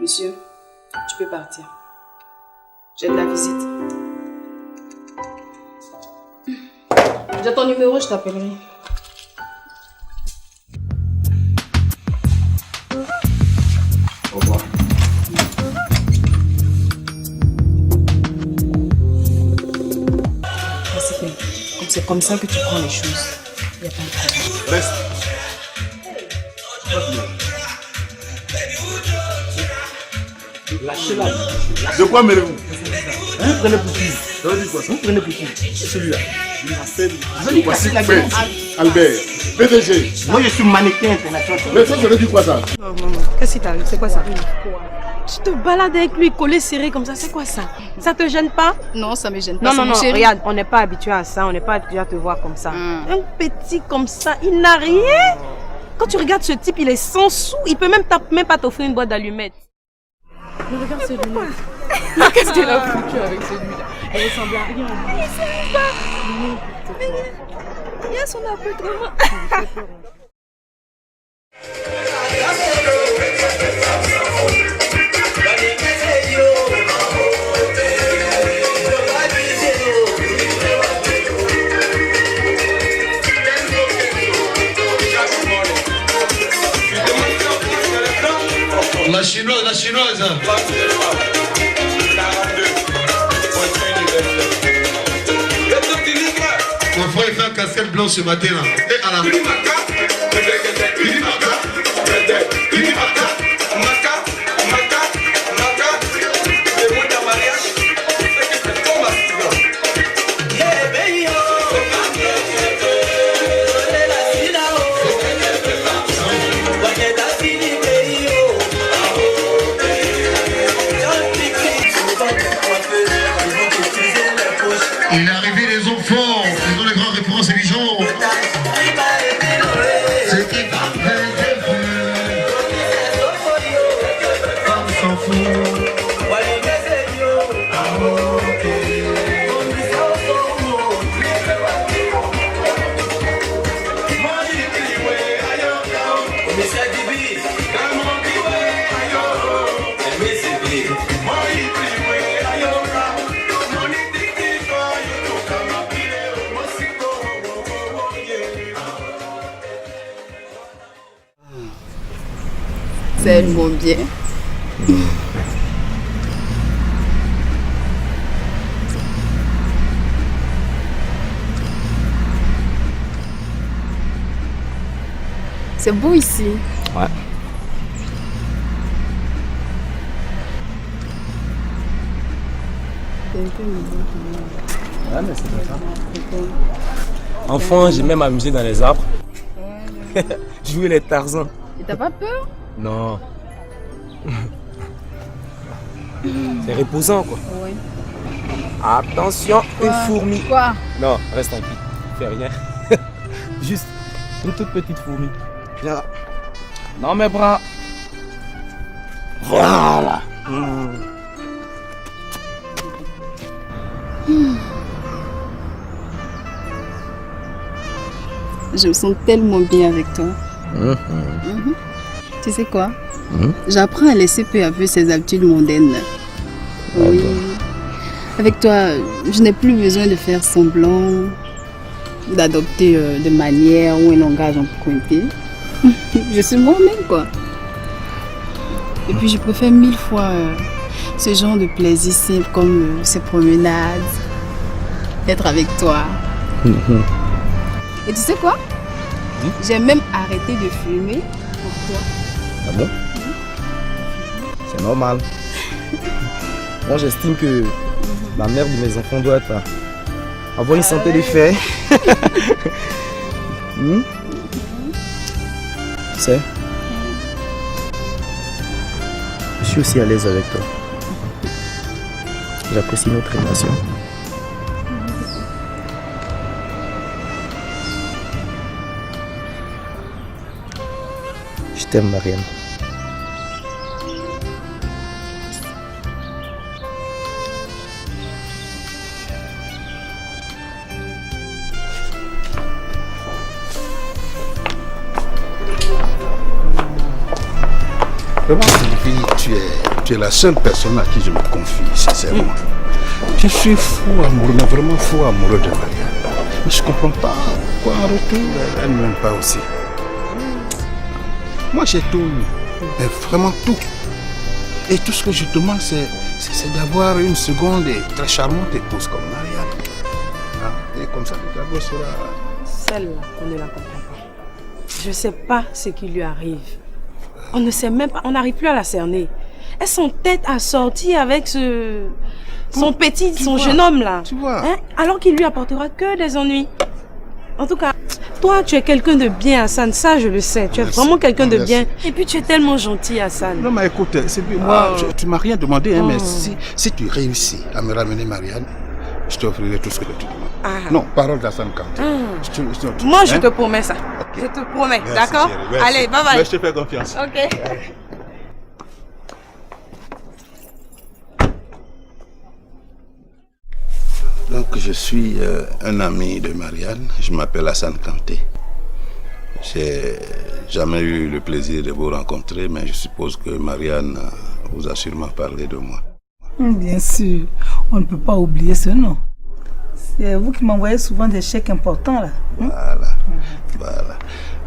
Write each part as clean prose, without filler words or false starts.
Monsieur, tu peux partir. J'ai de la visite. J'ai ton numéro, je t'appellerai. Au revoir. C'est comme ça que tu prends les choses. Il n'y a pas de problème. Reste. Lâchez-la. De quoi mêlez-vous? Vous prenez pour qui? Ça veut dire quoi ça? Vous prenez pour qui? Celui-là. Je dis voici Fred, Albert, PDG. Moi je suis mannequin international. Mais ça veut dire quoi ça? Non, maman, qu'est-ce qui t'arrive? C'est quoi ça? Tu te balades avec lui collé serré comme ça, c'est quoi ça? Ça te gêne pas? Non, ça me gêne pas. Non, chéri. regarde, on n'est pas habitué à ça, on n'est pas habitué à te voir comme ça. Un petit comme ça, il n'a rien. Quand tu regardes ce type, il est sans sous, il peut même pas t'offrir une boîte d'allumettes. Mais regarde celui-là. Qu'est-ce qu'il a foutu avec celui-là? Elle ressemble à rien. Il y a son appartement. La chinoise. Mon frère fait un casquette blanche ce matin là. Et à la il est arrivé les hommes forts, ils ont les grands références exigeants. C'est qui s'en fout. C'est tellement bien. C'est beau ici. Ouais. C'est un peu mignon. Ouais, mais c'est pas ça. Enfant, j'ai même amusé dans les arbres. Jouer les Tarzans. Et t'as pas peur? Non. C'est reposant quoi. Ouais. Attention, une fourmi. Quoi? Non, reste tranquille. Fais rien. Juste une toute petite fourmi. Viens là. Dans mes bras. Voilà. Je me sens tellement bien avec toi. Tu sais quoi? J'apprends à laisser peu à peu ces habitudes mondaines. Oui. Avec toi, je n'ai plus besoin de faire semblant, d'adopter de manières ou un langage emprunté. Je suis moi-même, quoi. Et puis, je préfère 1000 fois ce genre de plaisir simple comme ces promenades, être avec toi. Et tu sais quoi? J'ai même arrêté de fumer pour toi. Ah bon? C'est normal. Moi, j'estime que la mère de mes enfants doit avoir une santé de fer. Tu sais, je suis aussi à l'aise avec toi. J'apprécie notre relation. Je t'aime, Marianne. Comment tu es Tu es la seule personne à qui je me confie, sincèrement. Je suis fou amoureux, mais vraiment fou amoureux de Marianne. Mais je ne comprends pas pourquoi en retour, elle ne m'aime pas aussi. Moi, j'ai tout, mais vraiment tout. Et tout ce que je demande, c'est d'avoir une seconde et très charmante épouse comme Marianne. Et comme ça, le tableau sera... Celle-là, on ne la comprend pas. Je ne sais pas ce qui lui arrive. On ne sait même pas, on n'arrive plus à la cerner. Elle s'entête à sortir avec son jeune homme là. Tu vois. Hein? Alors qu'il lui apportera que des ennuis. En tout cas, toi tu es quelqu'un de bien, Hassan, ça je le sais. Tu es vraiment quelqu'un de bien. Et puis tu es tellement gentil, Hassan. Non mais écoute, moi, tu ne m'as rien demandé, hein, mais si tu réussis à me ramener Marianne, je t'offrirai tout ce que tu demandes. Non, parole d'Hassan Kanté. Moi je te promets ça. Okay. Je te promets, d'accord? Allez, bye bye. Mais je te fais confiance. Ok. Donc je suis un ami de Marianne, je m'appelle Hassan Kanté. J'ai jamais eu le plaisir de vous rencontrer, mais je suppose que Marianne vous a sûrement parlé de moi. Bien sûr, on ne peut pas oublier ce nom. C'est vous qui m'envoyez souvent des chèques importants là. Voilà.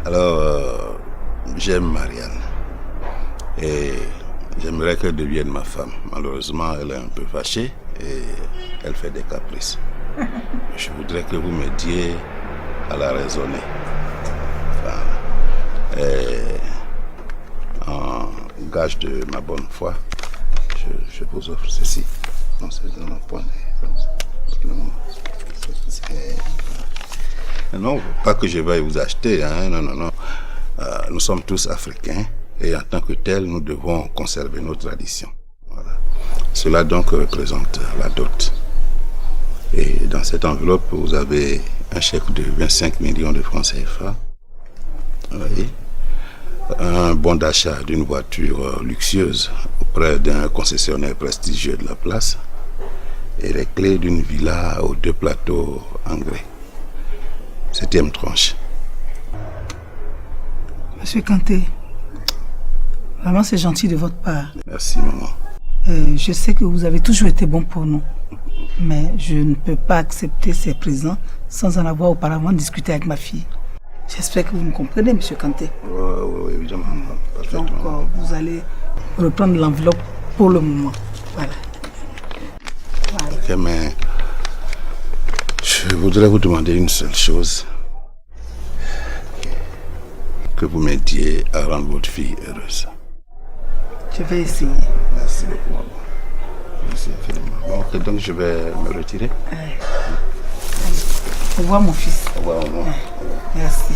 Alors, j'aime Marianne et j'aimerais qu'elle devienne ma femme. Malheureusement, elle est un peu fâchée et elle fait des caprices. Je voudrais que vous m'aidiez à la raisonner. Voilà. Et en gage de ma bonne foi, je vous offre ceci. Non, c'est dans le point. Non, pas que je veuille vous acheter, hein, non. Nous sommes tous africains et en tant que tels, nous devons conserver nos traditions. Voilà. Cela donc représente la dot. Et dans cette enveloppe, vous avez un chèque de 25 millions de francs CFA. Oui. Un bon d'achat d'une voiture luxueuse auprès d'un concessionnaire prestigieux de la place. Et les clés d'une villa aux 2 plateaux en grès. 7e tranche. Monsieur Kanté, vraiment c'est gentil de votre part. Merci maman. Je sais que vous avez toujours été bon pour nous. Mais je ne peux pas accepter ces présents sans en avoir auparavant discuté avec ma fille. J'espère que vous me comprenez, monsieur Kanté. Oui, évidemment. Parfaitement. Donc vous allez reprendre l'enveloppe pour le moment. Voilà. Ok, mais je voudrais vous demander une seule chose. Que vous m'aidiez à rendre votre fille heureuse. Je vais essayer. Merci beaucoup, maman. Merci infiniment. Bon, ok, donc je vais me retirer. Au revoir, mon fils. Au revoir, maman. Merci.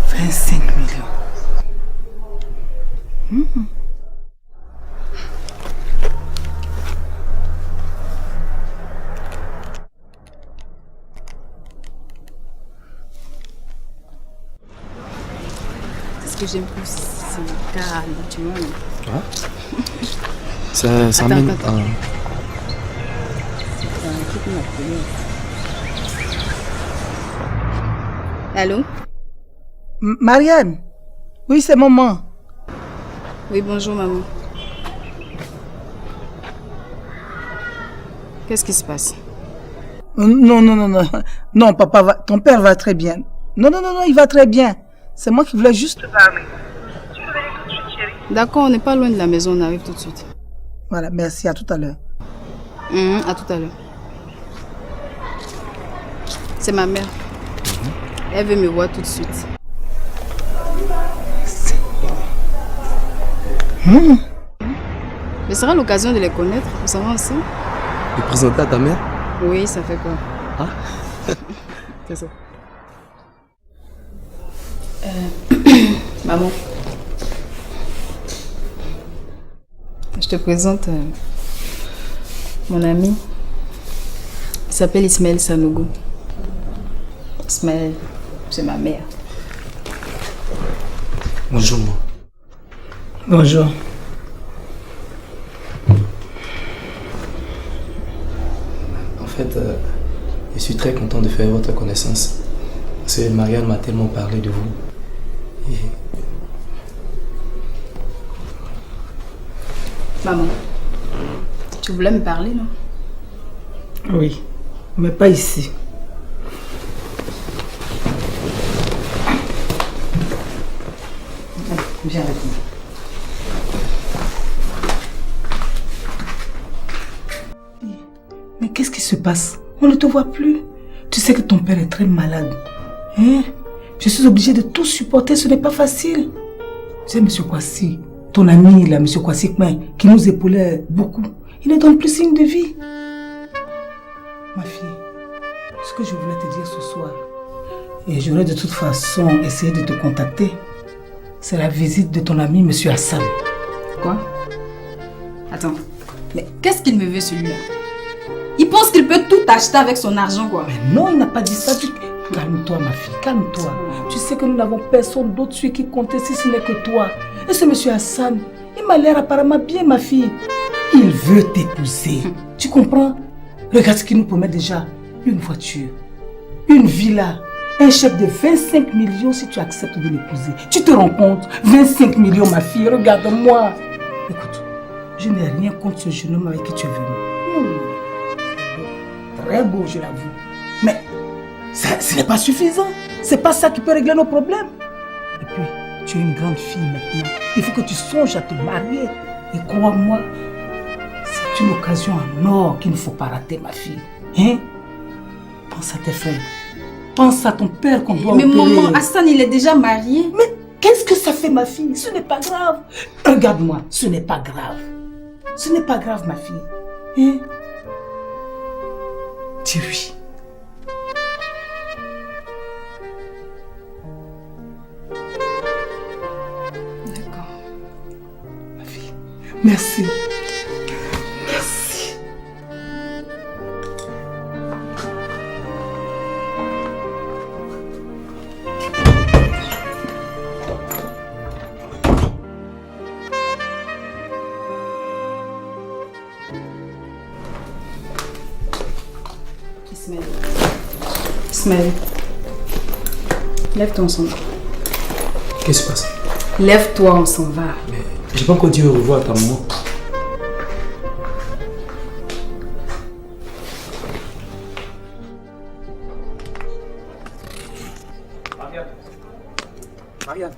25 millions. Ce que j'aime plus, c'est le calme, tu vois. Ça mène à... Allô? Marianne? Oui, c'est maman. Oui, bonjour maman. Qu'est-ce qui se passe? Non. Non, papa va... Ton père va très bien. Non, il va très bien. C'est moi qui voulais juste te parler. Tu peux venir tout de suite, chérie. D'accord, on n'est pas loin de la maison, on arrive tout de suite. Voilà, merci, à tout à l'heure. À tout à l'heure. C'est ma mère. Elle veut me voir tout de suite. Ce sera l'occasion de les connaître, vous savez aussi. De présenter à ta mère? Oui, ça fait quoi? Ah. C'est ça. Maman. Je te présente mon ami. Il s'appelle Ismaël Sanogo. Ismaël, c'est ma mère. Bonjour. Bonjour. En fait, je suis très content de faire votre connaissance. Parce que Marianne m'a tellement parlé de vous. Et Maman, tu voulais me parler, non? Oui, mais pas ici. Viens avec moi. Mais qu'est-ce qui se passe? On ne te voit plus. Tu sais que ton père est très malade. Hein? Je suis obligée de tout supporter, ce n'est pas facile. Tu sais, M. Kwasi, ton ami, là, M. Kwasi, qui nous épaulait beaucoup, il ne donne plus signe de vie. Ma fille, ce que je voulais te dire ce soir, et j'aurais de toute façon essayé de te contacter, c'est la visite de ton ami, M. Hassan. Quoi? Attends, mais qu'est-ce qu'il me veut celui-là? Il pense qu'il peut tout acheter avec son argent, quoi. Mais non, il n'a pas dit ça. Calme-toi, ma fille, calme-toi. Tu sais que nous n'avons personne d'autre sur qui compter si ce n'est que toi. Et ce monsieur Hassan, il m'a l'air apparemment bien, ma fille. Il veut t'épouser. Tu comprends? Regarde ce qu'il nous promet déjà. Une voiture, une villa, un chèque de 25 millions si tu acceptes de l'épouser. Tu te rends compte? 25 millions, ma fille, regarde-moi. Écoute, je n'ai rien contre ce jeune homme avec qui tu es venu. Très beau, je l'avoue. Mais ce n'est pas suffisant. C'est pas ça qui peut régler nos problèmes. Et puis, tu es une grande fille maintenant. Il faut que tu songes à te marier. Et crois-moi, c'est une occasion en or qu'il ne faut pas rater, ma fille. Hein? Pense à tes frères. Pense à ton père qu'on doit opérer. Mais maman, Hassan, il est déjà marié. Mais qu'est-ce que ça fait, ma fille? Ce n'est pas grave. Regarde-moi, ce n'est pas grave. Ce n'est pas grave, ma fille. Hein? Dis-lui. D'accord. Ma fille, merci. Merci. Ismaël, lève-toi, on s'en va. Qu'est-ce qui se passe? Lève-toi, on s'en va. Mais j'ai pas encore dit au revoir à ta maman. Marianne.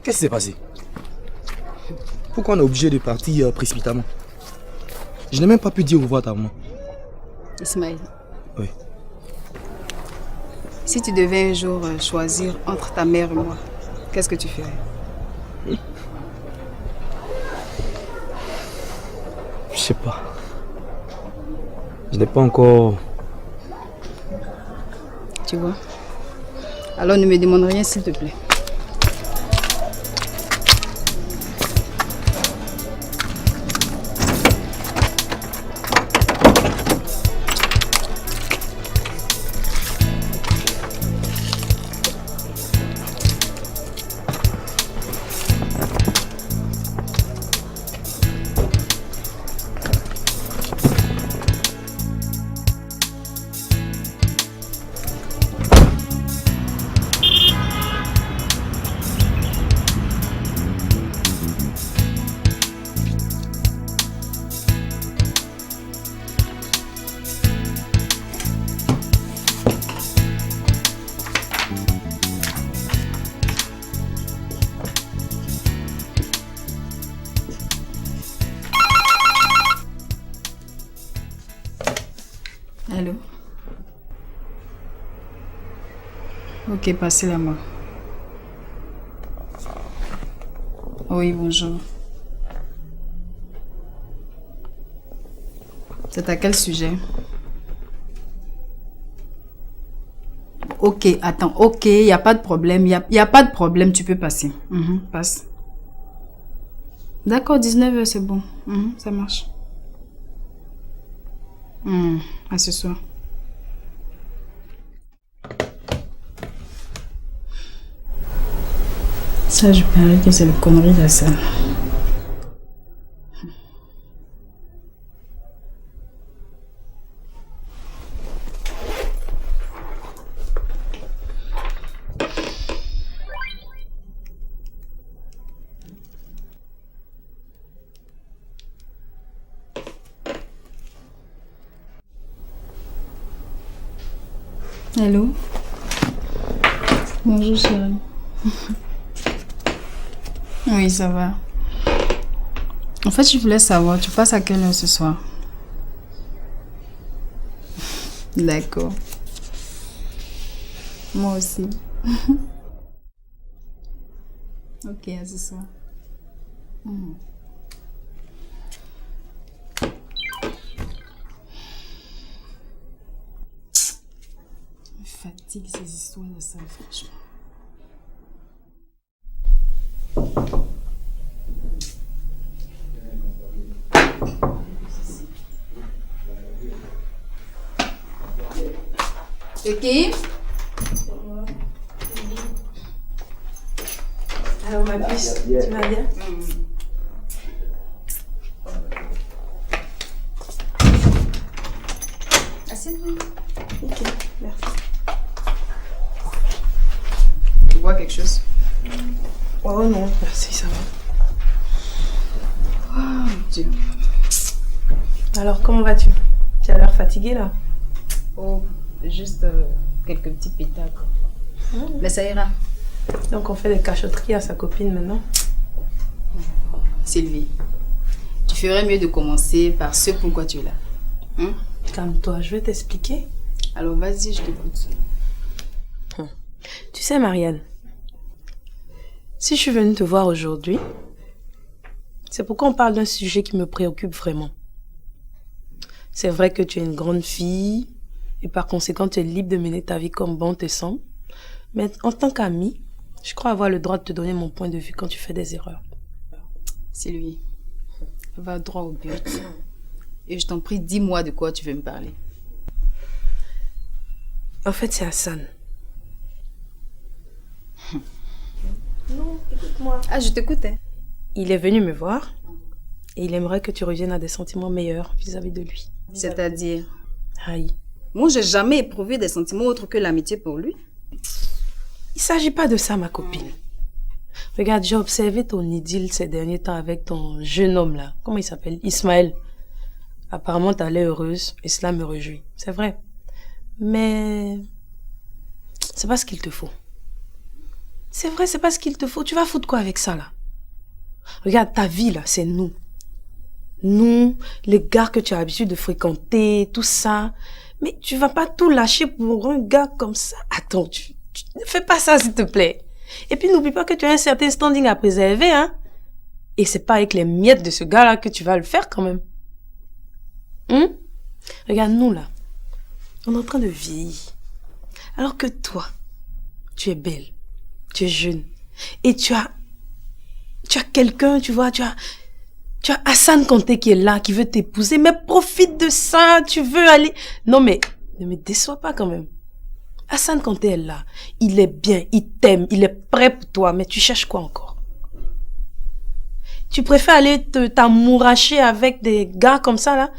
Qu'est-ce qui s'est passé? Pourquoi on est obligé de partir précipitamment? Je n'ai même pas pu dire au revoir à ta maman. Ismaël. Oui. Si tu devais un jour choisir entre ta mère et moi, qu'est-ce que tu ferais? Je sais pas. Je n'ai pas encore... Tu vois? Alors ne me demande rien, s'il te plaît. Allô? Ok, passez la main. Oui, bonjour. C'est à quel sujet? Ok, attends, ok, il n'y a pas de problème, il y a pas de problème, tu peux passer. Passe. D'accord, 19h, c'est bon. Ça marche. À ce soir. Ça, je parie que c'est le connerie de ça. Allô? Bonjour chérie. Oui, ça va. En fait, je voulais savoir, tu passes à quelle heure ce soir? D'accord. Moi aussi. Ok, à ce soir. Me fatigue ces histoires de ça, franchement. C'est qui? Alors ma puce, tu vas bien? Assieds-toi. Ok, merci. Tu bois quelque chose? Oh non, merci, ça va. Oh Dieu. Alors, comment vas-tu? Tu as l'air fatiguée là? Oh, juste quelques petits pétards. Mais ça ira. Donc on fait des cachotteries à sa copine maintenant? Sylvie, tu ferais mieux de commencer par ce pourquoi tu es là. Hein? Calme-toi, je vais t'expliquer. Alors vas-y, je t'écoute. Tu sais Marianne, si je suis venue te voir aujourd'hui, c'est pourquoi on parle d'un sujet qui me préoccupe vraiment. C'est vrai que tu es une grande fille et par conséquent tu es libre de mener ta vie comme bon te semble. Mais en tant qu'amie, je crois avoir le droit de te donner mon point de vue quand tu fais des erreurs. Sylvie, va droit au but. Et je t'en prie, dis-moi de quoi tu veux me parler. En fait, c'est Hassan. Non, écoute-moi. Ah, je t'écoute, hein. Il est venu me voir et il aimerait que tu reviennes à des sentiments meilleurs vis-à-vis de lui. C'est-à-dire, Aïe. moi, j'ai jamais éprouvé des sentiments autres que l'amitié pour lui. Il s'agit pas de ça, ma copine. Regarde, j'ai observé ton idylle ces derniers temps avec ton jeune homme là. Comment il s'appelle? Ismaël. Apparemment, t'as l'air heureuse et cela me réjouit. C'est vrai. Mais c'est pas ce qu'il te faut. C'est vrai, c'est pas ce qu'il te faut. Tu vas foutre quoi avec ça là? Regarde, ta vie là, c'est nous. Nous, les gars que tu as l'habitude de fréquenter, tout ça. Mais tu vas pas tout lâcher pour un gars comme ça. Attends, tu ne fais pas ça s'il te plaît. Et puis n'oublie pas que tu as un certain standing à préserver, hein. Et c'est pas avec les miettes de ce gars-là que tu vas le faire quand même. Regarde, nous là, on est en train de vieillir. Alors que toi, tu es belle, tu es jeune. Et tu as quelqu'un, tu vois, tu as Hassan Kanté qui est là, qui veut t'épouser. Mais profite de ça, tu veux aller... Non mais, ne me déçois pas quand même. Hassan Kanté est là, il est bien, il t'aime, il est prêt pour toi, mais tu cherches quoi encore? Tu préfères aller t'amouracher avec des gars comme ça là?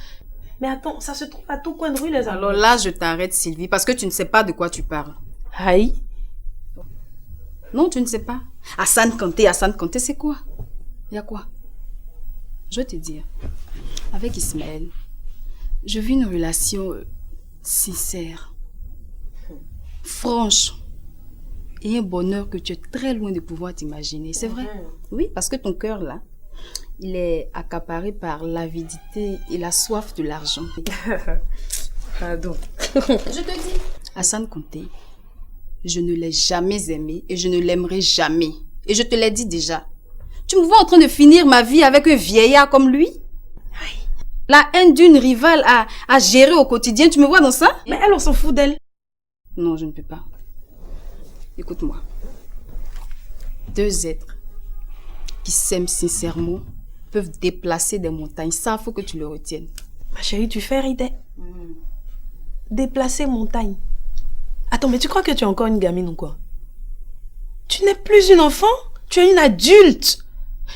Mais attends, ça se trouve à tout coin de rue les amis. Alors là, je t'arrête Sylvie, parce que tu ne sais pas de quoi tu parles. Aïe. Non, tu ne sais pas. Hassan Kanté, c'est quoi? Il y a quoi? Je vais te dire, avec Ismaël, je vis une relation sincère, franche, et un bonheur que tu es très loin de pouvoir t'imaginer. C'est vrai? Oui, parce que ton cœur là, il est accaparé par l'avidité et la soif de l'argent. Pardon. Je te dis, Hassan Kanté, je ne l'ai jamais aimé et je ne l'aimerai jamais. Et je te l'ai dit déjà. Tu me vois en train de finir ma vie avec un vieillard comme lui? La haine d'une rivale à gérer au quotidien, tu me vois dans ça? Mais elle, on s'en fout d'elle. Non, je ne peux pas. Écoute-moi. Deux êtres qui s'aiment sincèrement peuvent déplacer des montagnes. Ça, il faut que tu le retiennes. Ma chérie, tu fais idée. Déplacer montagne. Attends, mais tu crois que tu es encore une gamine ou quoi? Tu n'es plus une enfant, tu es une adulte.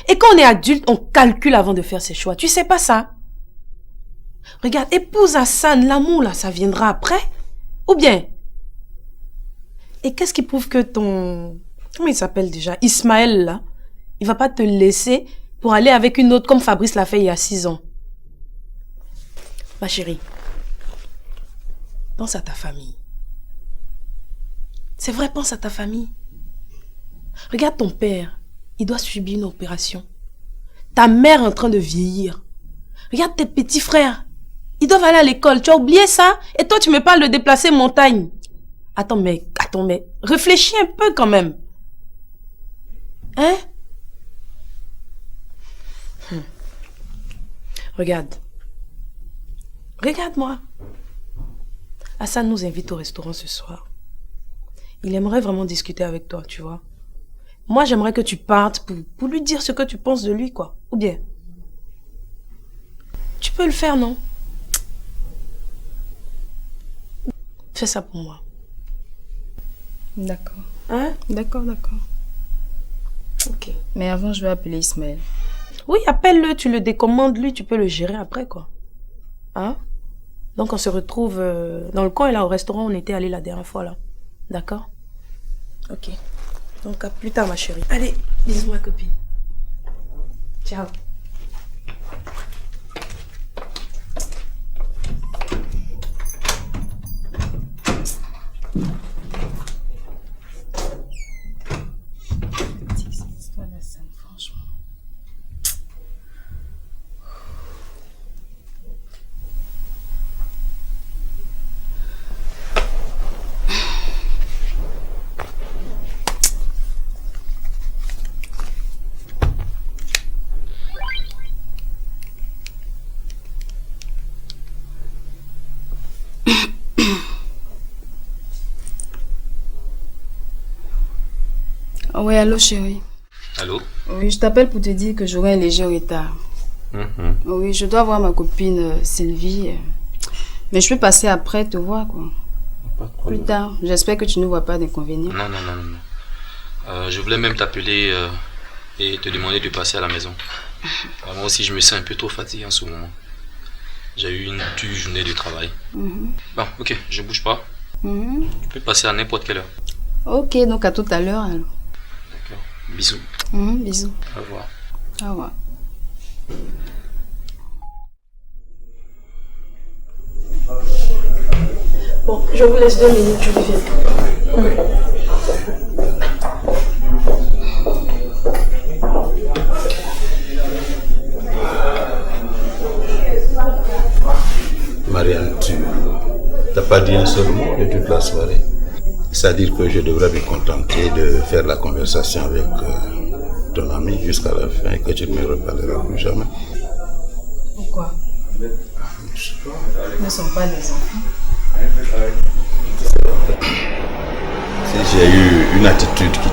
Et quand on est adulte, on calcule avant de faire ses choix. Tu sais pas ça? Regarde, épouse Hassan, l'amour là, ça viendra après. Ou bien? Et qu'est-ce qui prouve que ton... Comment il s'appelle déjà? Ismaël là, il va pas te laisser pour aller avec une autre comme Fabrice l'a fait il y a 6 ans. Ma chérie, pense à ta famille. C'est vrai, pense à ta famille. Regarde ton père, il doit subir une opération. Ta mère est en train de vieillir. Regarde tes petits frères, ils doivent aller à l'école. Tu as oublié ça? Et toi, tu me parles de déplacer montagne. Attends, mais réfléchis un peu quand même. Hein? Regarde. Regarde-moi. Hassan nous invite au restaurant ce soir. Il aimerait vraiment discuter avec toi, tu vois. Moi, j'aimerais que tu partes pour lui dire ce que tu penses de lui, quoi. Ou bien, tu peux le faire, non? Fais ça pour moi. D'accord. Hein? D'accord. Ok. Mais avant, je vais appeler Ismaël. Oui, appelle-le, tu le décommandes, lui, tu peux le gérer après, quoi. Hein? Donc, on se retrouve dans le coin, là, au restaurant où on était allé la dernière fois, là. D'accord? Ok. Donc, à plus tard, ma chérie. Allez, bisous, ma copine. Ciao. Oui, allô chérie. Allô? Oui, je t'appelle pour te dire que j'aurai un léger retard. Oui, je dois voir ma copine Sylvie. Mais je peux passer après te voir, quoi. Pas de problème. Plus tard. J'espère que tu ne vois pas d'inconvénient. Non. Je voulais même t'appeler et te demander de passer à la maison. Moi aussi, je me sens un peu trop fatigué en ce moment. J'ai eu une dure journée de travail. Bon, ok, je bouge pas. Tu peux passer à n'importe quelle heure. Ok, donc à tout à l'heure alors. D'accord. Bisous. Bisous. Au revoir. Au revoir. Bon, je vous laisse 2 minutes, je reviens. Marianne, tu n'as pas dit un seul mot de toute la soirée. C'est-à-dire que je devrais me contenter de faire la conversation avec ton ami jusqu'à la fin et que tu ne me reparleras plus jamais. Pourquoi? Nous ne sommes pas des enfants. Si j'ai eu une attitude qui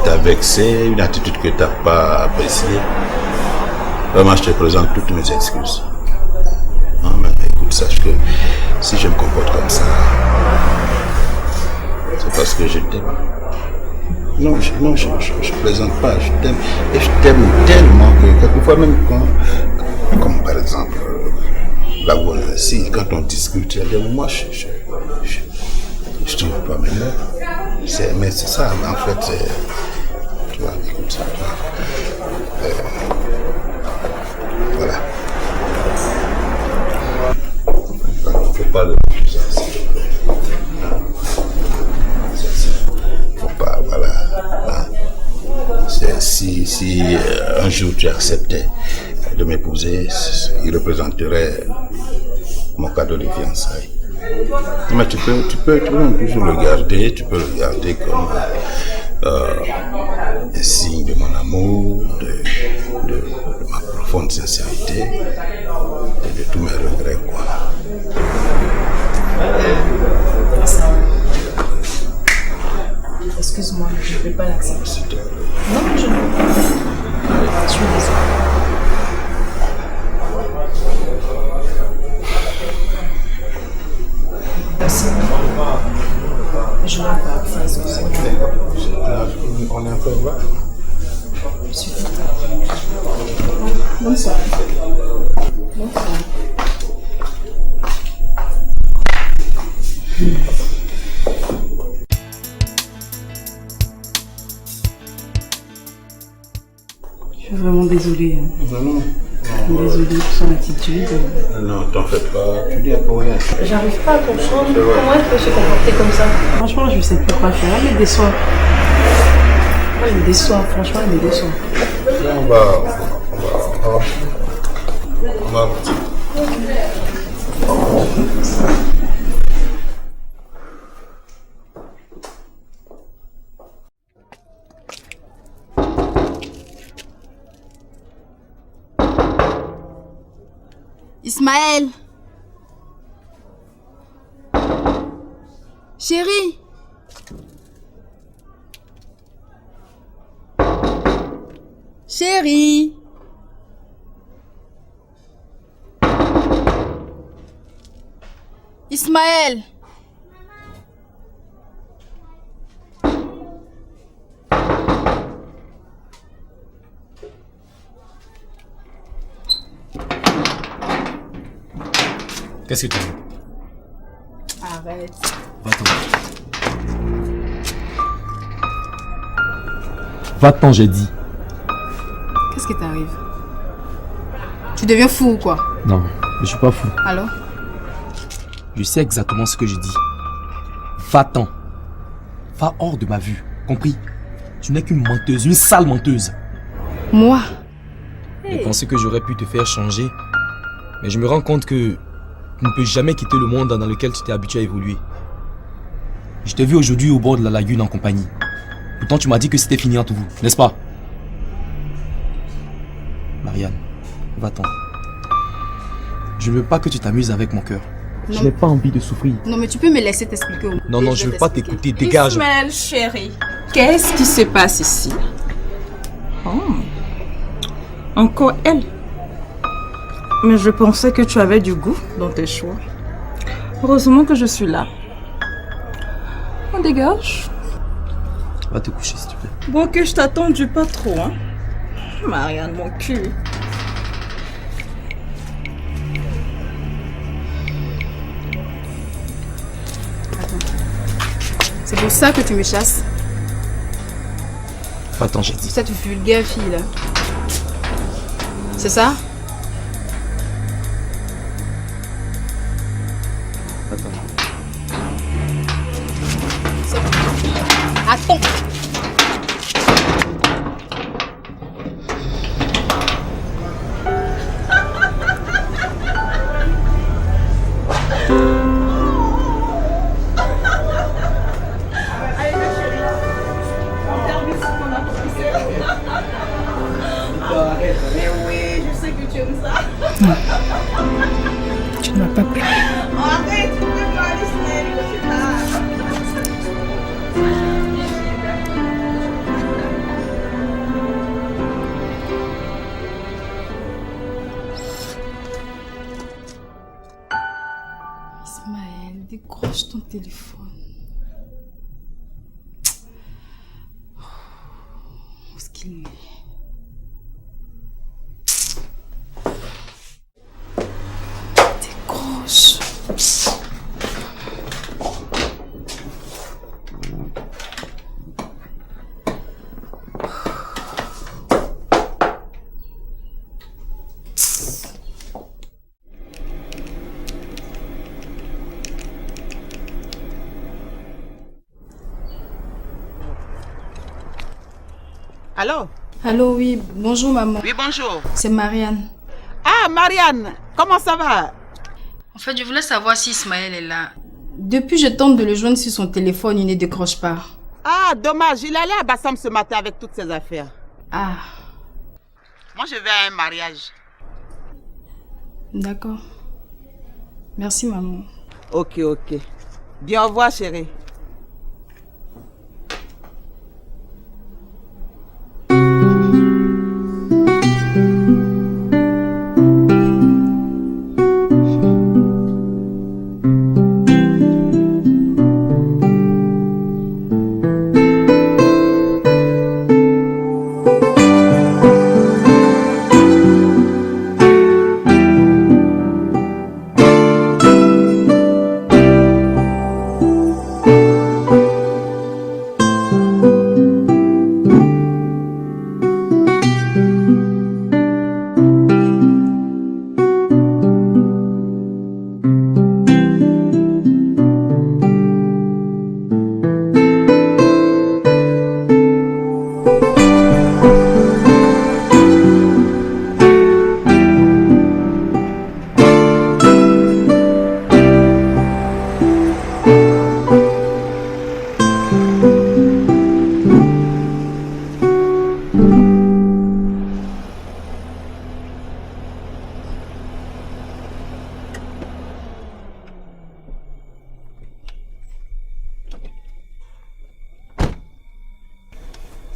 t'a vexé, une attitude que tu n'as pas appréciée, vraiment je te présente toutes mes excuses. Non, mais écoute, sache que si je me comporte comme ça, c'est parce que je t'aime. Non, je plaisante pas, je t'aime. Et je t'aime tellement que quelquefois même comme par exemple, là où on est assis, quand on discute, il y a des moments, je trouve pas mes mots. Mais c'est ça, en fait, tu vois, écoute ça. Voilà. Faut pas le faire ça. Faut pas, voilà. Si un jour tu acceptais de m'épouser, il représenterait mon cadeau de fiançailles. Mais tu peux toujours le garder, comme un signe de mon amour, de ma profonde sincérité et de tous mes regrets, quoi. Excuse-moi, je ne peux pas l'accepter. Non, je ne peux pas. Je suis désolée. Merci. Je ne vais pas faire ça. On est un peu voir. Je suis contente. Bonsoir. Bonsoir. Je suis vraiment désolée. Non. Désolée pour son attitude. Non, t'en fais pas. Tu dis pour rien. J'arrive pas à comprendre comment elle peut se comporter comme ça. Franchement, je sais plus quoi faire. Elle me déçoit. Elle me déçoit, franchement, elle me déçoit. On va. Ismaël. Chérie. Chérie. Ismaël. Qu'est-ce que tu veux? Arrête. Va-t'en. Va-t'en, j'ai dit. Qu'est-ce qui t'arrive? Tu deviens fou ou quoi? Non, je suis pas fou. Alors? Je sais exactement ce que je dis. Va-t'en. Va hors de ma vue. Compris? Tu n'es qu'une menteuse, une sale menteuse. Moi? Je pensais que j'aurais pu te faire changer. Mais je me rends compte que tu ne peux jamais quitter le monde dans lequel tu t'es habitué à évoluer. Je t'ai vu aujourd'hui au bord de la lagune en compagnie. Pourtant tu m'as dit que c'était fini entre vous, n'est-ce pas? Marianne, va-t'en. Je ne veux pas que tu t'amuses avec mon cœur. Je n'ai pas envie de souffrir. Non mais tu peux me laisser t'expliquer au moins. Non, je ne veux pas t'écouter, dégage. Ismaël, chérie, qu'est-ce qui se passe ici? Oh. Encore elle. Mais je pensais que tu avais du goût dans tes choix. Heureusement que je suis là. On dégage. Va te coucher, s'il te plaît. Bon, que je t'attendu pas trop, hein. Marianne, mon cul. C'est pour ça que tu me chasses? Va-t'en, j'ai dit. Cette vulgaire fille là. C'est ça? Attends. Mais oui, je sais que tu aimes ça. Tu ne vas pas pleurer. Arrête, tu peux pas aller c'est là. Ismaël, décroche ton téléphone. Où est-ce qu'il est? Décroche. Allô? Allô, oui, bonjour maman. Oui, bonjour. C'est Marianne. Ah, Marianne, comment ça va? En fait, je voulais savoir si Ismaël est là. Depuis, je tente de le joindre sur son téléphone, il ne décroche pas. Ah, dommage, il allait à Bassam ce matin avec toutes ses affaires. Ah, Moi, je vais à un mariage. d'accord. Merci maman. Ok. Dis au revoir, chérie.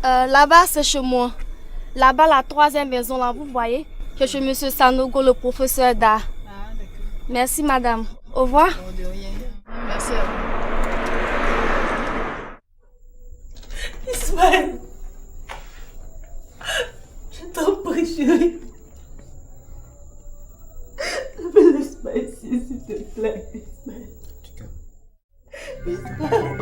Là-bas, c'est chez moi. Là-bas, la 3e maison, là, vous voyez, c'est chez M. Sanogo, le professeur d'art. Ah, d'accord. Merci, madame. Au revoir. Oh, de rien. Merci à vous. Ismaël, je t'en prie, chérie. Ne me laisse pas ici, s'il te plaît, Ismaël. Ismaël.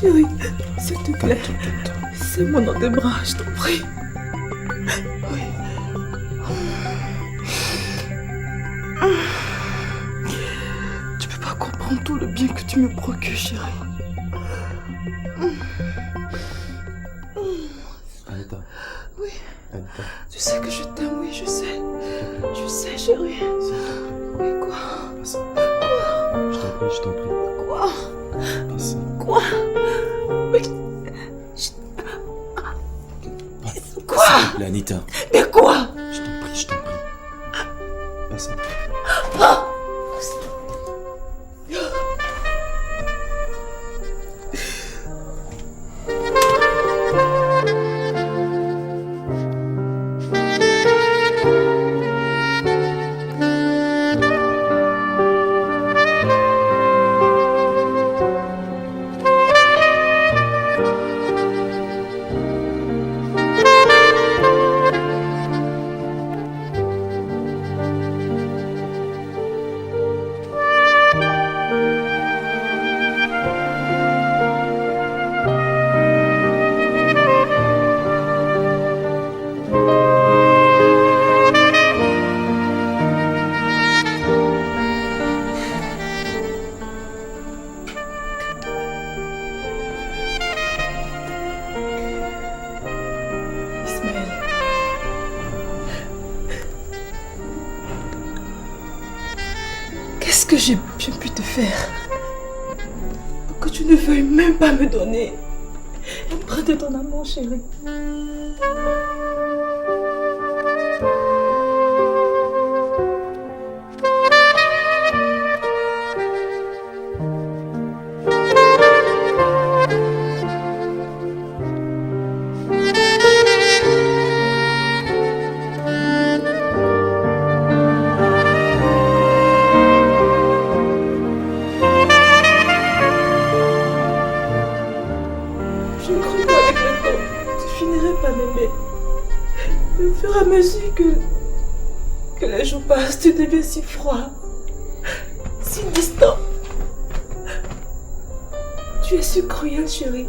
Chérie, s'il te plaît, serre-moi dans tes bras, je t'en prie. Oui. Tu peux pas comprendre tout le bien que tu me procures, chérie. Anita. Oui. Anita. Tu sais que je t'aime, oui, je sais. Je sais, chérie. Oui, quoi? Passe. Quoi? Je t'en prie, je t'en prie. Quoi? Passe. Quoi? Mais... Quoi? S'il te plaît, Anita. Mais quoi? Je t'en prie, je t'en prie. Passe. Ah! Qu'est-ce que j'ai bien pu te faire pour que tu ne veuilles même pas me donner un brin de ton amour, chérie? Mais au fur et à mesure que les jours passent, tu deviens si froid, si distant. Tu es si cruel, chérie.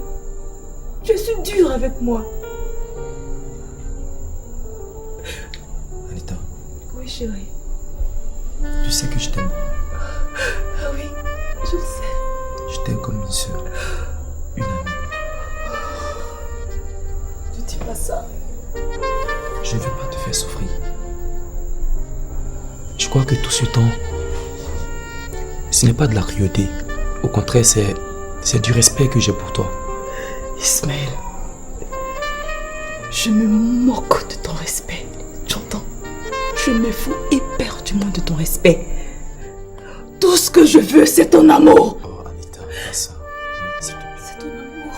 Tu es si dur avec moi. Anita. Oui, chérie. Tu sais que je t'aime. Ah oui, je le sais. Je t'aime comme une sœur. Une amie. Ne dis pas ça. Je ne veux pas te faire souffrir. Je crois que tout ce temps, ce n'est pas de la cruauté. Au contraire, c'est du respect que j'ai pour toi. Ismaël, je me moque de ton respect. Tu entends? Je me fous éperdument de ton respect. Tout ce que je veux, c'est ton amour. Oh, Anita, pas ça. C'est ton amour.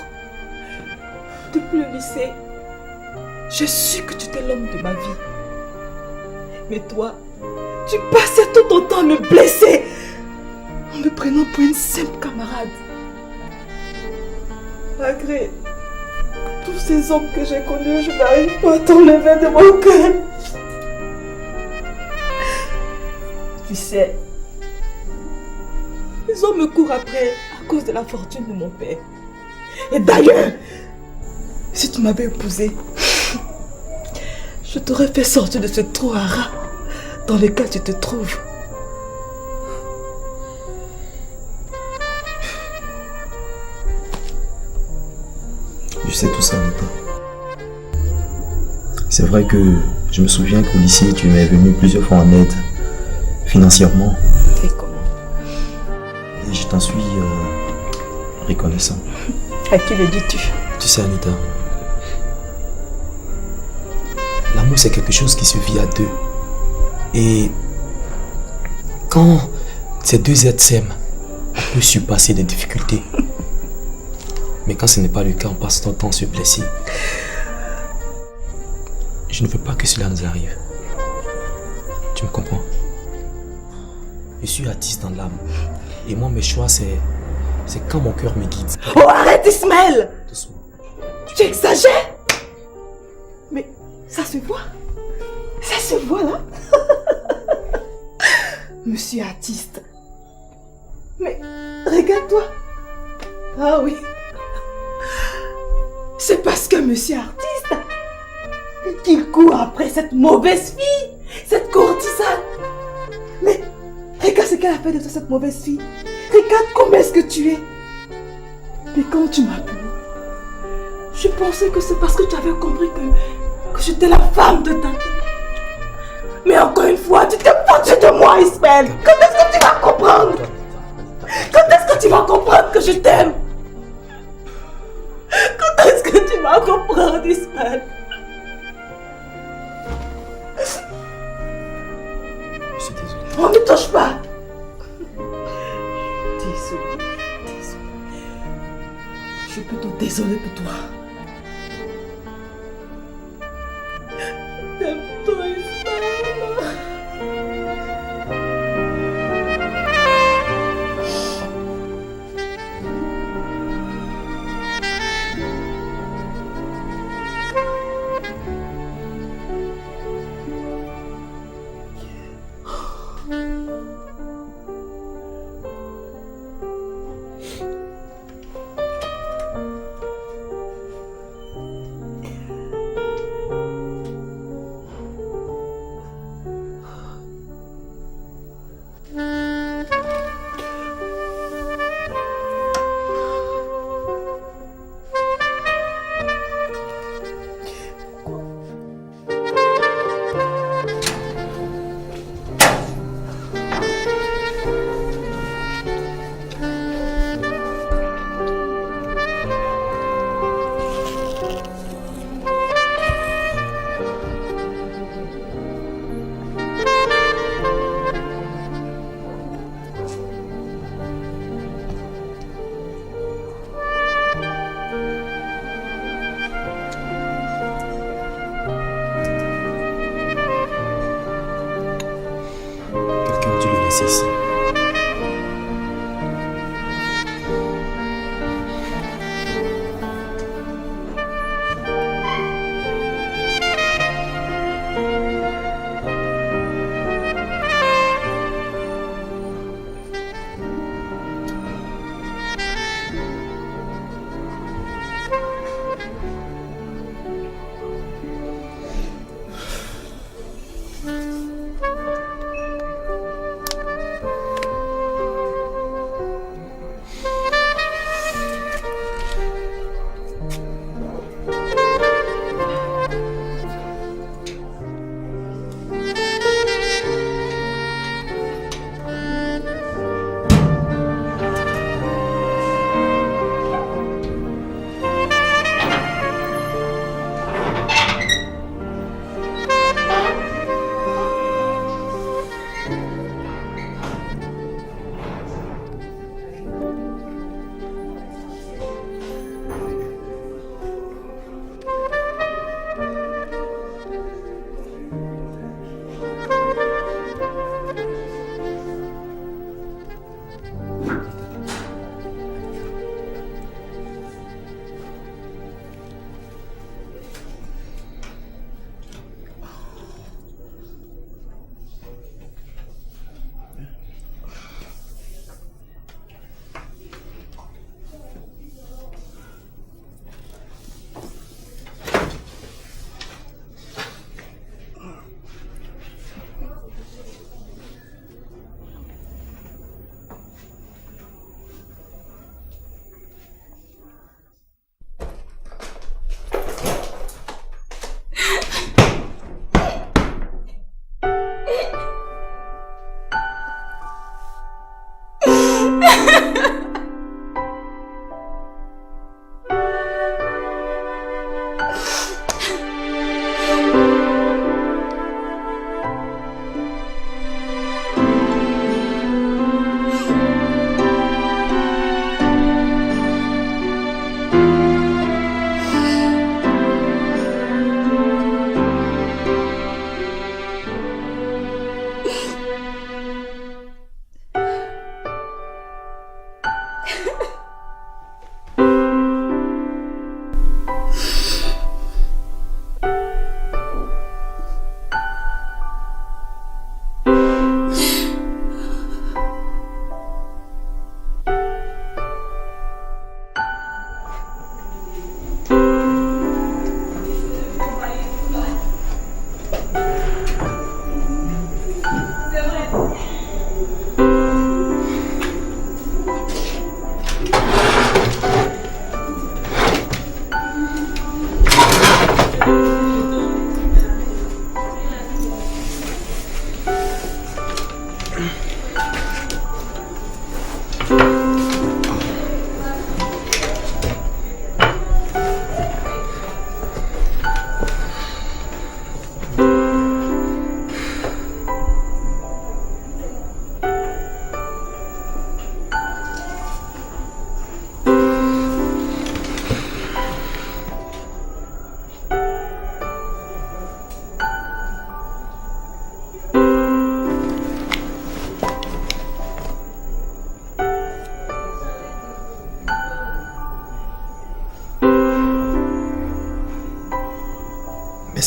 Depuis le lycée, je suis que tu étais l'homme de ma vie. Mais toi, tu passais tout ton temps à me blesser en me prenant pour une simple camarade. Malgré tous ces hommes que j'ai connus, je n'arrive pas à t'enlever de mon cœur. Tu sais, les hommes me courent après à cause de la fortune de mon père. Et d'ailleurs, si tu m'avais épousé, je t'aurais fait sortir de ce trou à rats dans lequel tu te trouves. Je sais tout ça, Anita. C'est vrai que Je me souviens qu'au lycée, tu m'es venu plusieurs fois en aide, financièrement. Et comment? Et je t'en suis reconnaissant. À qui le dis-tu? Tu sais, Anita, l'amour, c'est quelque chose qui se vit à deux. Et quand ces deux êtres s'aiment, on peut surpasser des difficultés. Mais quand ce n'est pas le cas, on passe notre temps à se blesser. Je ne veux pas que cela nous arrive. Tu me comprends? Je suis artiste dans l'âme. Et moi, mes choix, c'est quand mon cœur me guide. Oh, arrête, Ismaël! Tu exagères? Mais ça se voit. Ça se voit, là. Monsieur artiste. Mais regarde-toi. Ah oui. C'est parce que monsieur artiste qu'il court après cette mauvaise fille, cette courtisane. Mais regarde ce qu'elle a fait de toi, cette mauvaise fille. Regarde comment est-ce que tu es. Mais quand tu m'as appelé, je pensais que c'est parce que tu avais compris que j'étais la femme de ta vie. Mais encore une fois, tu t'es foutu de moi, Ismaël. Quand est-ce que tu vas comprendre? Quand est-ce que tu vas comprendre que je t'aime? Quand est-ce que tu vas comprendre, Ismaël? Je suis désolé. On ne touche pas. Désolé. Je suis plutôt désolée pour toi. T'aime-toi, Ismaël. Ici.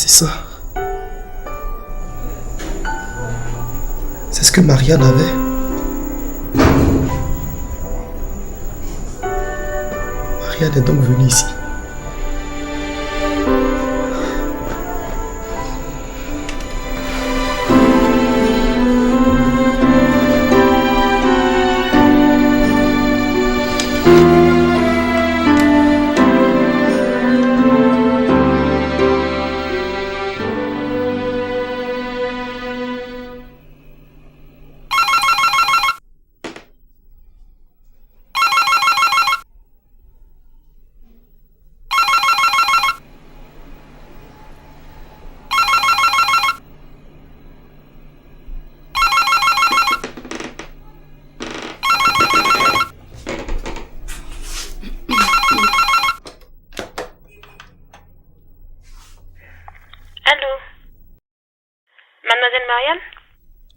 c'est ça. C'est ce que Marianne avait. Marianne est donc venue ici. Mademoiselle Marianne?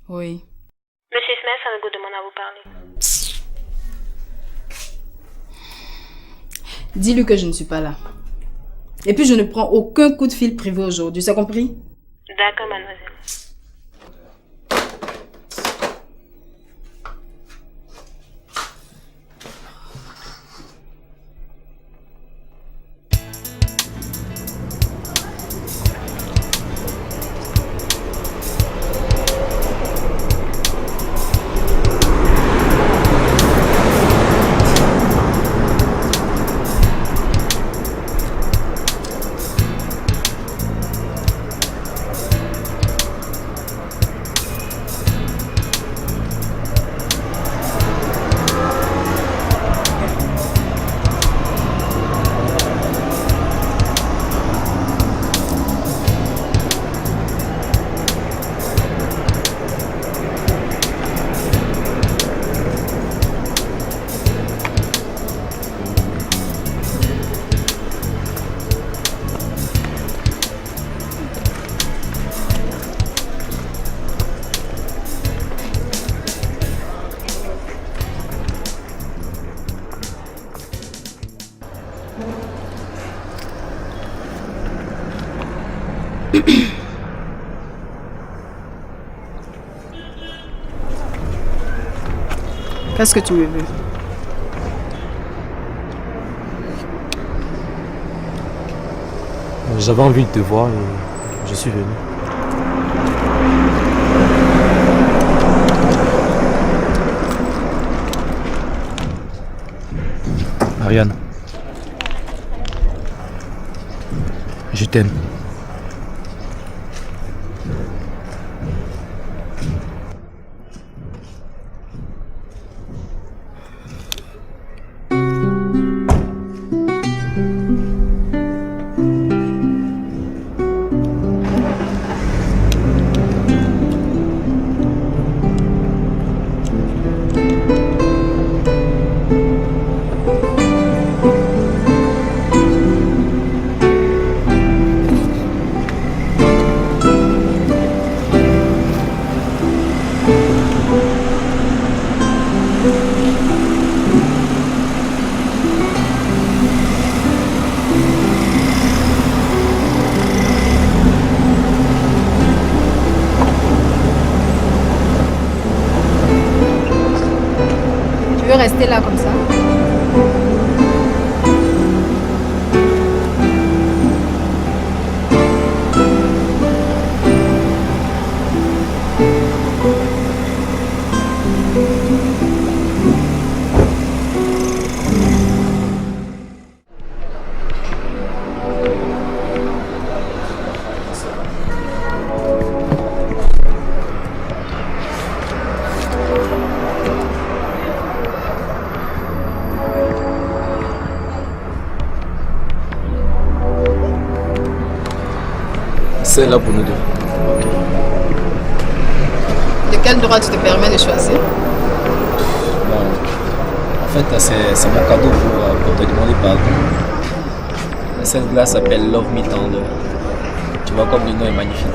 Oui. Monsieur Ismaël Sanogo demande à vous parler. Dis-lui que je ne suis pas là. Et puis je ne prends aucun coup de fil privé aujourd'hui, tu as compris? D'accord, mademoiselle. Qu'est-ce que tu me veux? J'avais envie de te voir et je suis venu. Marianne, je t'aime. Rester là comme ça. C'est là pour nous deux. De quel droit tu te permets de choisir? Bon, en fait, c'est mon cadeau pour te demander pardon. Cette glace s'appelle Love Me Tender. Tu vois comme le nom est magnifique.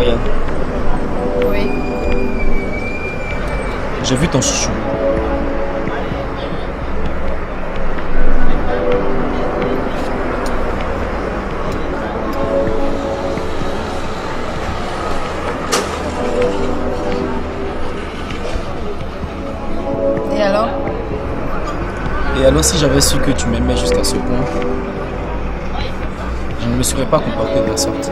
Marianne, Oui. j'ai vu ton chouchou. Et alors? Et alors si j'avais su que tu m'aimais jusqu'à ce point, je ne me serais pas comporté de la sorte.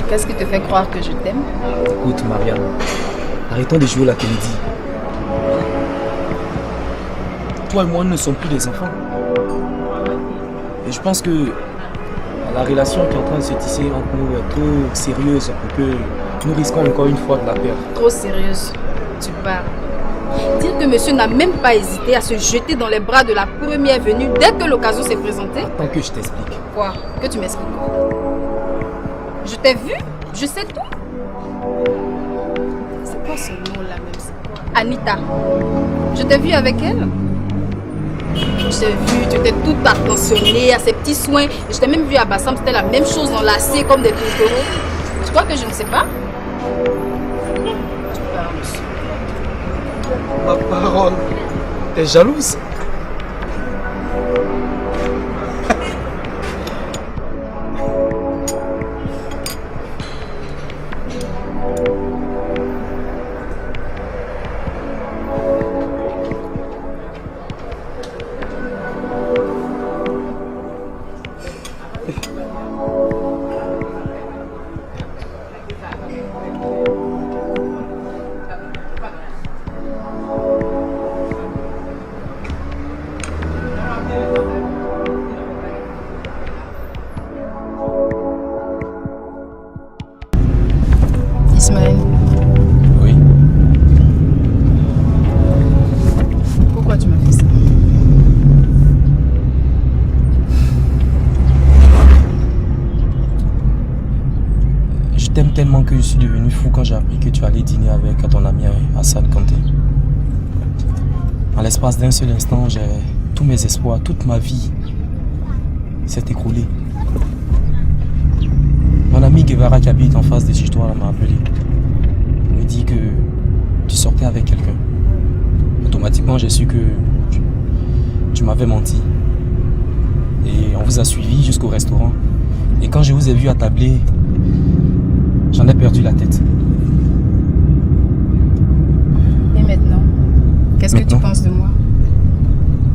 Qu'est-ce qui te fait croire que je t'aime? Écoute Marianne, arrêtons de jouer la comédie. Toi et moi ne sommes plus des enfants. Et je pense que la relation qui est en train de se tisser entre nous est trop sérieuse pour que nous risquons encore une fois de la perdre. Trop sérieuse, tu parles. Dire que monsieur n'a même pas hésité à se jeter dans les bras de la première venue dès que l'occasion s'est présentée. Attends que je t'explique. Quoi? Que tu m'expliques? Je t'ai vu? Je sais tout. C'est quoi ce nom-là même? Anita. Je t'ai vu avec elle. Je t'ai vu, tu étais toute attentionnée à ses petits soins. Je t'ai même vu à Bassam, c'était la même chose enlacée comme des tourtereaux. Tu crois que je ne sais pas? Tu parles, monsieur. Ma parole, t'es jalouse? Ismaël. Oui. Pourquoi tu m'as fait ça? Je t'aime tellement que je suis devenu fou quand j'ai appris que tu allais dîner avec ton ami Hassan Kanté. En l'espace d'un seul instant, tous mes espoirs, toute ma vie s'est écroulée. Mon ami Guevara qui habite en face de chez toi m'a appelé. Il me dit que tu sortais avec quelqu'un. Automatiquement, j'ai su que tu m'avais menti. Et on vous a suivi jusqu'au restaurant. Et quand je vous ai vu attabler, j'en ai perdu la tête. Et maintenant? Qu'est-ce que tu penses de moi?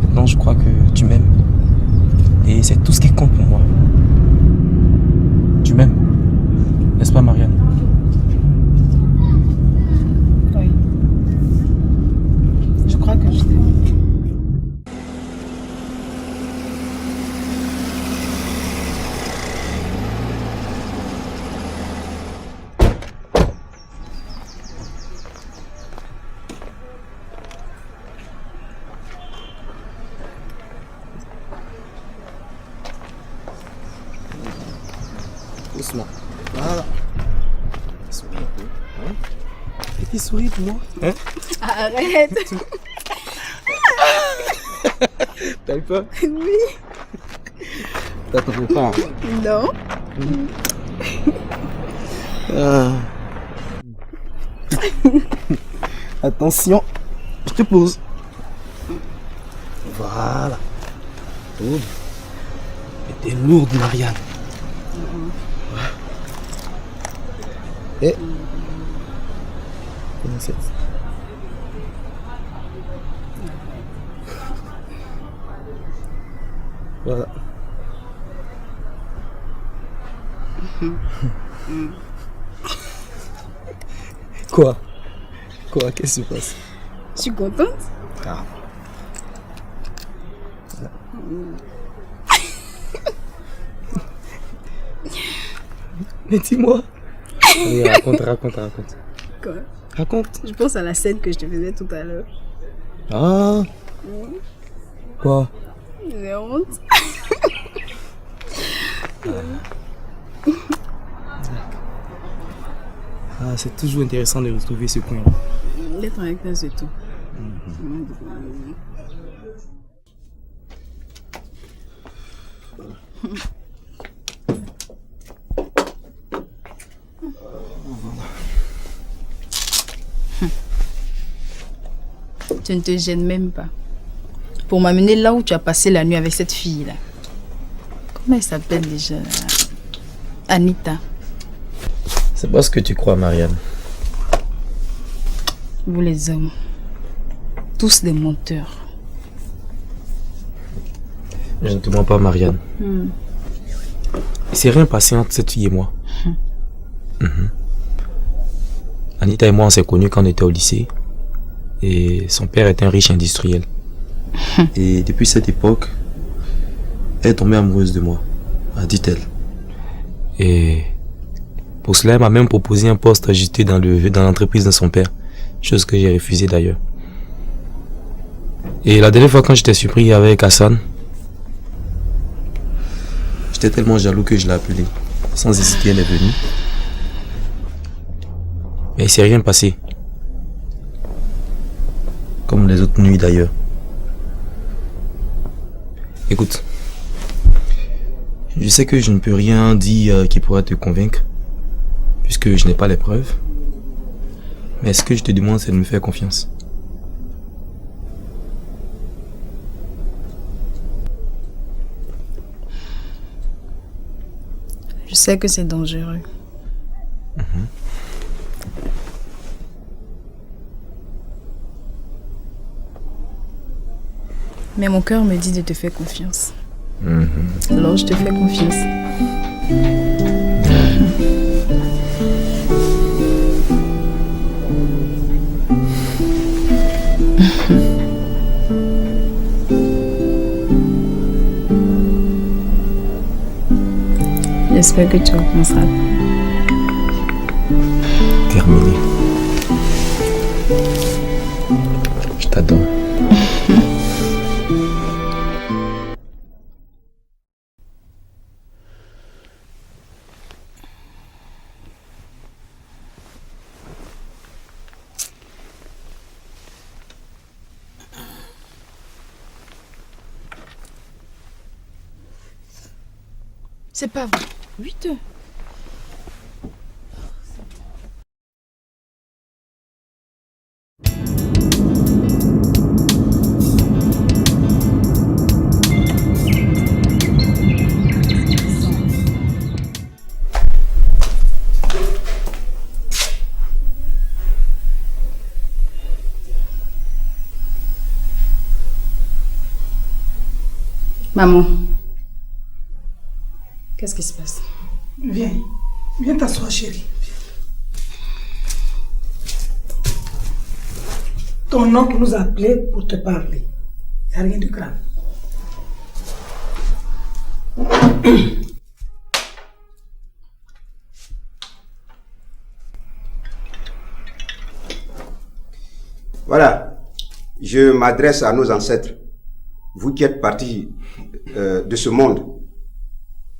Maintenant, je crois que tu m'aimes. Et c'est tout ce qui compte pour moi. Tu m'aimes. N'est-ce pas, Marianne? Oui. Je crois que je t'aime. Doucement. Voilà. Souris un peu. Hein? Petit sourire pour moi. Hein? Arrête. T'as eu peur? Oui. T'attends pas. Non. Ah. Attention, je te pose. Voilà. Oh. Mais t'es lourde, Marianne. Et comment c'est? Voilà. Quoi? Quoi? Qu'est-ce qui se passe? Je suis contente. Ah. Voilà. Mais dis-moi. Allez, raconte. Quoi? Raconte. Je pense à la scène que je te faisais tout à l'heure. Ah. Quoi? J'ai honte. Ah, c'est toujours intéressant de retrouver ce point. D'être avec toi, c'est tout. Tu ne te gênes même pas. Pour m'amener là où tu as passé la nuit avec cette fille-là. Comment elle s'appelle déjà? Anita. C'est pas ce que tu crois, Marianne. Vous les hommes, tous des menteurs. Je ne te mens pas, Marianne. Il s'est rien passé entre cette fille et moi. Anita et moi, on s'est connus quand on était au lycée. Et son père était un riche industriel. Et depuis cette époque, elle est tombée amoureuse de moi, dit-elle. Et pour cela, elle m'a même proposé un poste ajusté dans l'entreprise de son père. Chose que j'ai refusée d'ailleurs. Et la dernière fois quand j'étais surpris avec Hassan, j'étais tellement jaloux que je l'ai appelée. Sans hésiter, elle est venue. Mais il s'est rien passé. Comme les autres nuits d'ailleurs. Écoute, je sais que je ne peux rien dire qui pourra te convaincre, puisque je n'ai pas les preuves. Mais ce que je te demande, c'est de me faire confiance. Je sais que c'est dangereux. Mais mon cœur me dit de te faire confiance. Alors je te fais confiance. J'espère que tu recommenceras. Terminé. Je t'adore. C'est pas vrai. 8 heures. Maman. Qu'est-ce qui se passe? Viens. Viens t'asseoir, chérie. Ton oncle nous a appelés pour te parler. Il n'y a rien de grave. Voilà. Je m'adresse à nos ancêtres. Vous qui êtes partis de ce monde.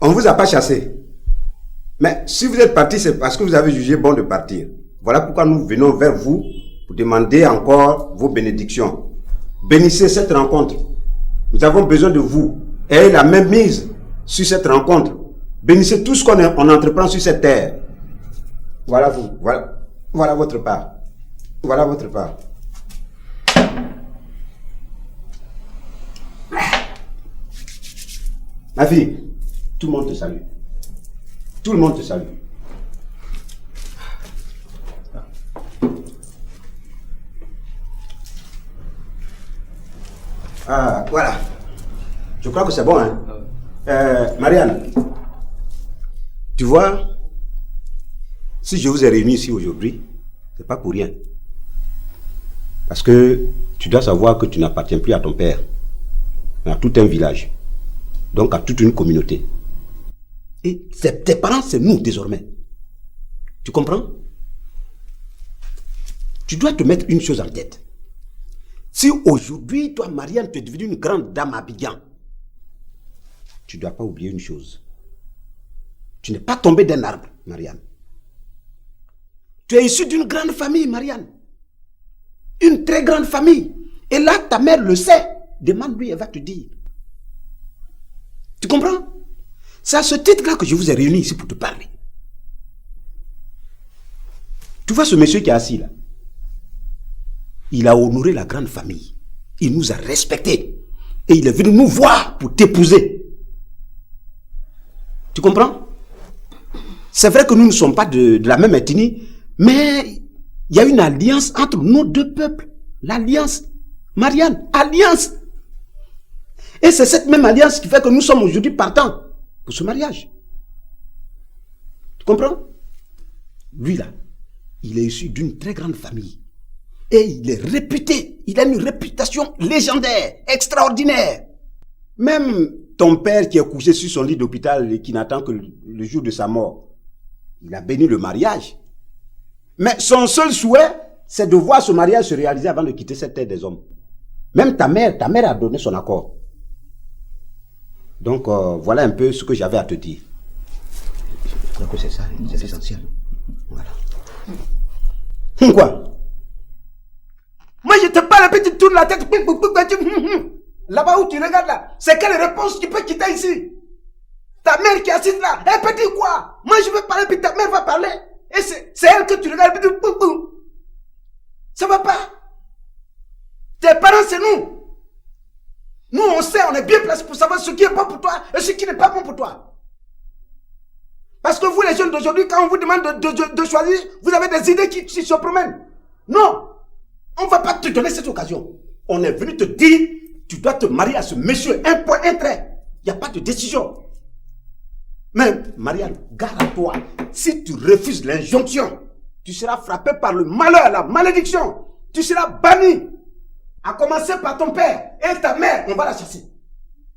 On ne vous a pas chassé. Mais si vous êtes parti, c'est parce que vous avez jugé bon de partir. Voilà pourquoi nous venons vers vous pour demander encore vos bénédictions. Bénissez cette rencontre. Nous avons besoin de vous. Ayez la même mise sur cette rencontre. Bénissez tout ce qu'on entreprend sur cette terre. Voilà vous. Voilà votre part. Voilà votre part. Ma fille, tout le monde te salue. Tout le monde te salue. Ah, voilà. Je crois que c'est bon, hein. Marianne, tu vois, si je vous ai réunis ici aujourd'hui, c'est pas pour rien. Parce que tu dois savoir que tu n'appartiens plus à ton père, mais à tout un village. Donc à toute une communauté. Et tes parents, c'est nous désormais. Tu comprends? Tu dois te mettre une chose en tête. Si aujourd'hui, toi, Marianne, tu es devenue une grande dame à Abidjan, tu ne dois pas oublier une chose. Tu n'es pas tombée d'un arbre, Marianne. Tu es issue d'une grande famille, Marianne. Une très grande famille. Et là, ta mère le sait. Demande-lui, elle va te dire. Tu comprends? C'est à ce titre-là que je vous ai réunis ici pour te parler. Tu vois ce monsieur qui est assis là? Il a honoré la grande famille. Il nous a respectés. Et il est venu nous voir pour t'épouser. Tu comprends? C'est vrai que nous ne sommes pas de la même ethnie, mais il y a une alliance entre nos deux peuples. L'alliance. Marianne, alliance. Et c'est cette même alliance qui fait que nous sommes aujourd'hui partants pour ce mariage. Tu comprends? Lui là, il est issu d'une très grande famille. Et il est réputé. Il a une réputation légendaire, extraordinaire. Même ton père qui est couché sur son lit d'hôpital et qui n'attend que le jour de sa mort, il a béni le mariage. Mais son seul souhait, c'est de voir ce mariage se réaliser avant de quitter cette terre des hommes. Même ta mère a donné son accord. Donc voilà un peu ce que j'avais à te dire. Je crois que c'est ça, c'est essentiel. Voilà. Quoi? Moi je te parle et puis tu tournes la tête. Là-bas où tu regardes là, c'est quelle réponse tu peux quitter ici? Ta mère qui est assise là, elle peut dire quoi? Moi je veux parler puis ta mère va parler. Et c'est elle que tu regardes et puis tu... Ça va pas. Tes parents c'est nous. Nous on sait, on est bien placés pour savoir ce qui est bon pour toi et ce qui n'est pas bon pour toi. Parce que vous les jeunes d'aujourd'hui, quand on vous demande de choisir, vous avez des idées qui se promènent. Non. On ne va pas te donner cette occasion. On est venu te dire, tu dois te marier à ce monsieur, un point, un trait. Il n'y a pas de décision. Mais, Marianne, garde à toi. Si tu refuses l'injonction, tu seras frappé par le malheur, la malédiction. Tu seras banni. À commencer par ton père et ta mère, on va la chasser.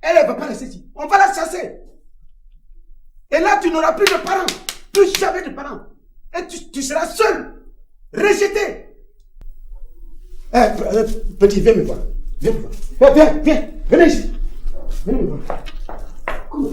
Elle ne va pas rester ici. On va la chasser. Et là, tu n'auras plus de parents. Plus jamais de parents. Et tu seras seul. Rejeté. Petit, viens me voir. Viens me voir. Viens. Venez ici. Venez me voir. Comment?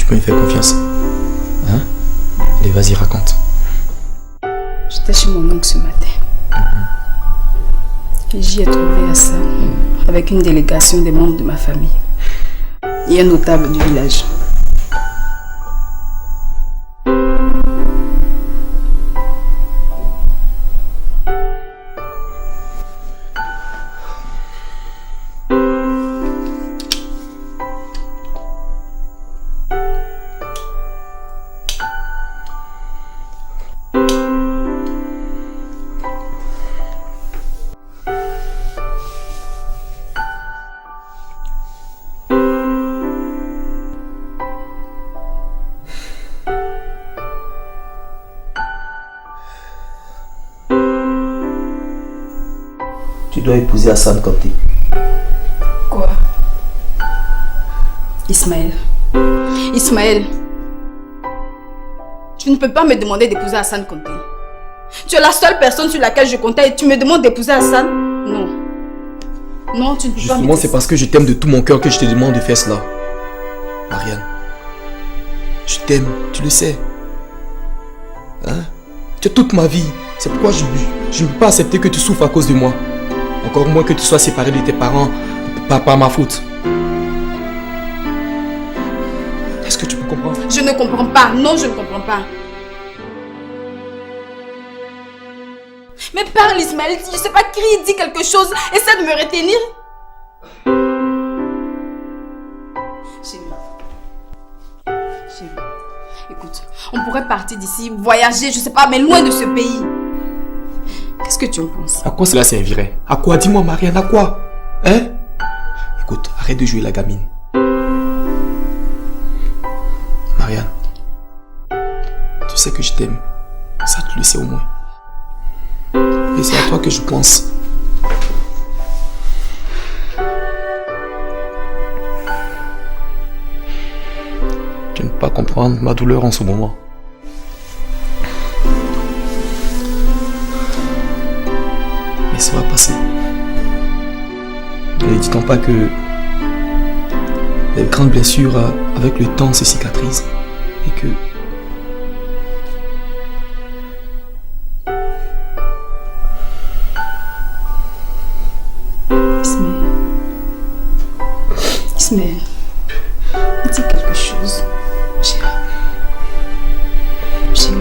peux me faire confiance. Hein? Allez, vas-y, raconte. J'étais chez mon oncle ce matin. Et j'y ai trouvé Hassan avec une délégation des membres de ma famille et un notable du village. Tu dois épouser Hassan Kanté. Quoi? Ismaël. Ismaël. Tu ne peux pas me demander d'épouser Hassan Kanté. Tu es la seule personne sur laquelle je comptais et tu me demandes d'épouser Hassan? Non. Non, tu ne peux pas me dire. Justement, c'est parce que je t'aime de tout mon cœur que je te demande de faire cela. Marianne. Je t'aime, tu le sais. Hein? Tu es toute ma vie. C'est pourquoi je ne peux pas accepter que tu souffres à cause de moi. Encore moins que tu sois séparé de tes parents par ma faute. Est-ce que tu peux comprendre? Je ne comprends pas. Non, je ne comprends pas. Mais parle, Ismaël. Je ne sais pas, crie, dis quelque chose. Essaie de me retenir. Chérie, écoute, on pourrait partir d'ici, voyager, je sais pas, mais loin de ce pays. Qu'est-ce que tu en penses? À quoi cela servirait? À quoi? Dis-moi, Marianne, à quoi? Hein? Écoute, arrête de jouer la gamine. Marianne, tu sais que je t'aime. Ça, tu le sais au moins. Et c'est à toi que je pense. Tu ne peux pas comprendre ma douleur en ce moment. Mais ça va passer. Ne dit-on pas que les grandes blessures avec le temps se cicatrisent et que Ismaël, dis quelque chose. Chérie. Chérie.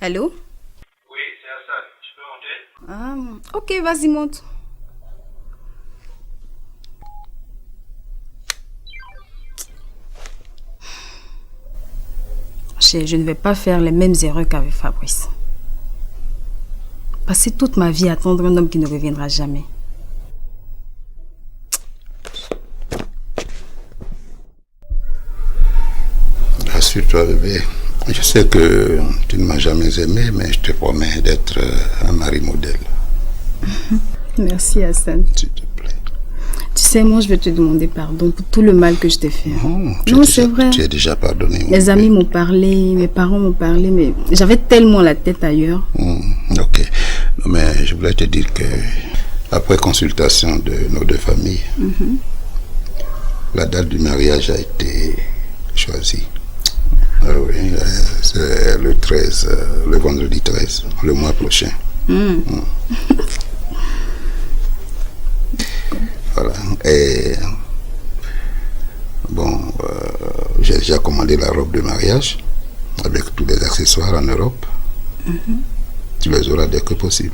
Allô? Oui, c'est Hassan. Tu peux monter? Ah, ok, vas-y, monte. Je ne vais pas faire les mêmes erreurs qu'avec Fabrice. Passer toute ma vie à attendre un homme qui ne reviendra jamais. Rassure-toi, bébé. Je sais que tu ne m'as jamais aimé, mais je te promets d'être un mari modèle. Merci, Hassan. S'il te plaît. Tu sais, moi, je vais te demander pardon pour tout le mal que je t'ai fait. Non, c'est vrai. Tu es déjà pardonné. Mes amis m'ont parlé, mes parents m'ont parlé, mais j'avais tellement la tête ailleurs. Ok. Non, mais je voulais te dire que, après consultation de nos deux familles, la date du mariage a été choisie. Oui, c'est le 13, le vendredi 13, le mois prochain. Voilà. Et bon, j'ai déjà commandé la robe de mariage avec tous les accessoires en Europe. Tu les auras dès que possible.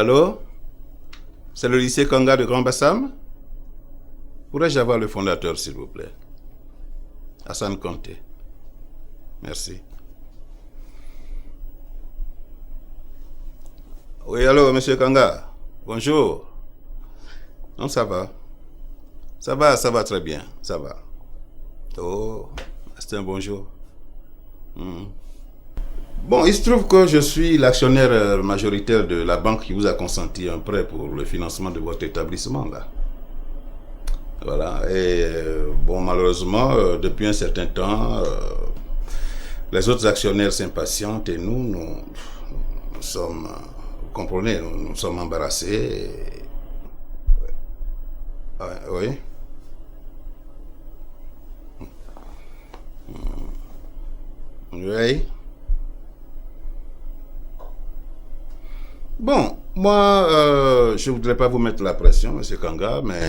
allô? C'est le lycée Kanga de Grand Bassam? Pourrais-je avoir le fondateur, s'il vous plaît? Hassan Kanté. Merci. Oui, allô, monsieur Kanga. Bonjour. Non, ça va. Ça va très bien. Ça va. Oh, c'est un bonjour. Bon, il se trouve que je suis l'actionnaire majoritaire de la banque qui vous a consenti un prêt pour le financement de votre établissement, là. Voilà. Et bon, malheureusement, depuis un certain temps, les autres actionnaires s'impatientent et nous sommes, vous comprenez, nous sommes embarrassés. Oui. Oui. Bon, moi, je ne voudrais pas vous mettre la pression, M. Kanga, mais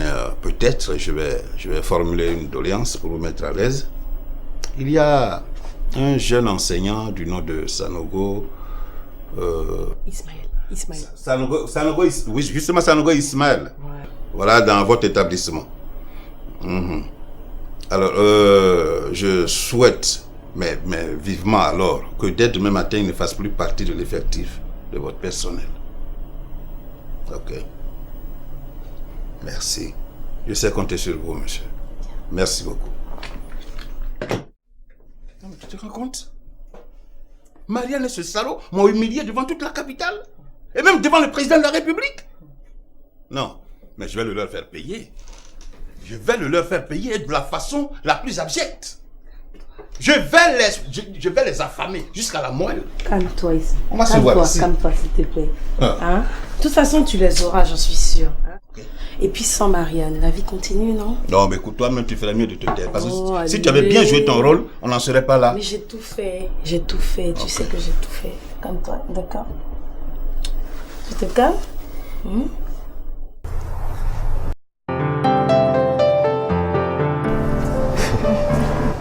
peut-être je vais formuler une doléance pour vous mettre à l'aise. Il y a un jeune enseignant du nom de Sanogo... Ismaël. Sanogo, oui, justement Sanogo Ismaël. Ouais. Voilà, dans votre établissement. Alors, je souhaite, mais vivement alors, que dès demain matin, il ne fasse plus partie de l'effectif de votre personnel. Ok. Merci. Je sais compter sur vous, monsieur. Merci beaucoup. Non, mais tu te rends compte? Marianne et ce salaud m'ont humilié devant toute la capitale. Et même devant le président de la République. Non, mais je vais le leur faire payer. Je vais le leur faire payer de la façon la plus abjecte. Je vais les affamer jusqu'à la moelle. Calme-toi ici. On va se voir ici. Calme-toi, s'il te plaît. Hein? De toute façon, tu les auras, j'en suis sûre. Hein? Okay. Et puis sans Marianne, la vie continue, non? Non, mais écoute, toi-même, tu ferais mieux de te taire. Parce que si tu avais bien joué ton rôle, on n'en serait pas là. Mais j'ai tout fait. J'ai tout fait. Okay. Tu sais que j'ai tout fait. Calme-toi, d'accord? Tu te calmes?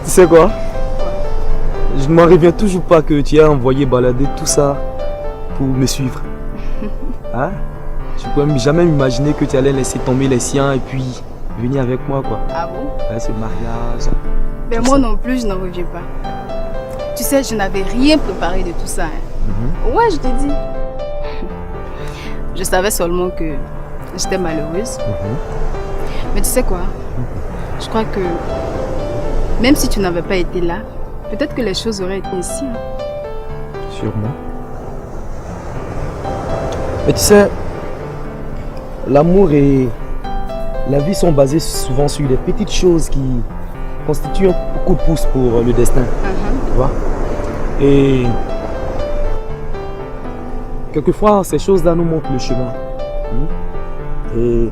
Tu sais quoi? Je ne m'en reviens toujours pas que tu aies envoyé balader tout ça pour me suivre. Hein? Je ne pouvais jamais m'imaginer que tu allais laisser tomber les siens et puis venir avec moi, quoi. Ah bon? Ouais, ce mariage. Ben moi non plus, je n'en reviens pas. Tu sais, je n'avais rien préparé de tout ça. Hein. Ouais, je te dis. Je savais seulement que j'étais malheureuse. Mais tu sais quoi? Je crois que même si tu n'avais pas été là, peut-être que les choses auraient été ici. Hein. Sûrement. Mais tu sais, l'amour et la vie sont basés souvent sur des petites choses qui constituent un coup de pouce pour le destin. Tu vois? Et quelquefois, ces choses-là nous montrent le chemin. Et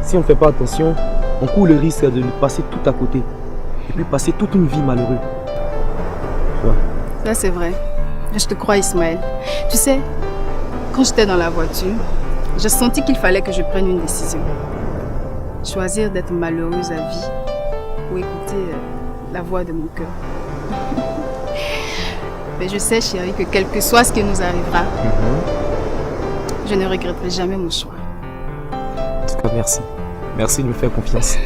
si on ne fait pas attention, on court le risque de passer tout à côté. Et puis passer toute une vie malheureuse. Ouais. Là, c'est vrai. Je te crois, Ismaël. Tu sais, quand j'étais dans la voiture, j'ai senti qu'il fallait que je prenne une décision. Choisir d'être malheureuse à vie ou écouter la voix de mon cœur. Mais je sais, chérie, que quel que soit ce qui nous arrivera, je ne regretterai jamais mon choix. En tout cas, merci. Merci de me faire confiance.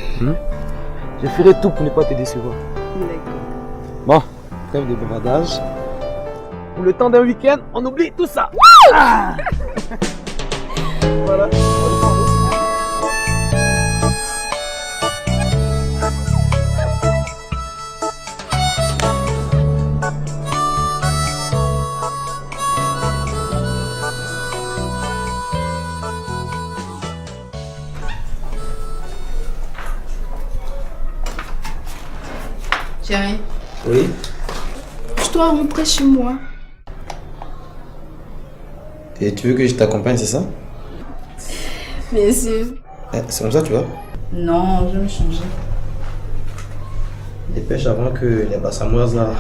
Je ferai tout pour ne pas te décevoir. D'accord. Bon, trêve de bavardage. Pour le temps d'un week-end, on oublie tout ça. Voilà. Chérie. Oui. Je dois rentrer chez moi. Et tu veux que je t'accompagne, c'est ça? Bien sûr. C'est comme ça, tu vois? Non, je vais me changer. Dépêche avant que les bassamoises là...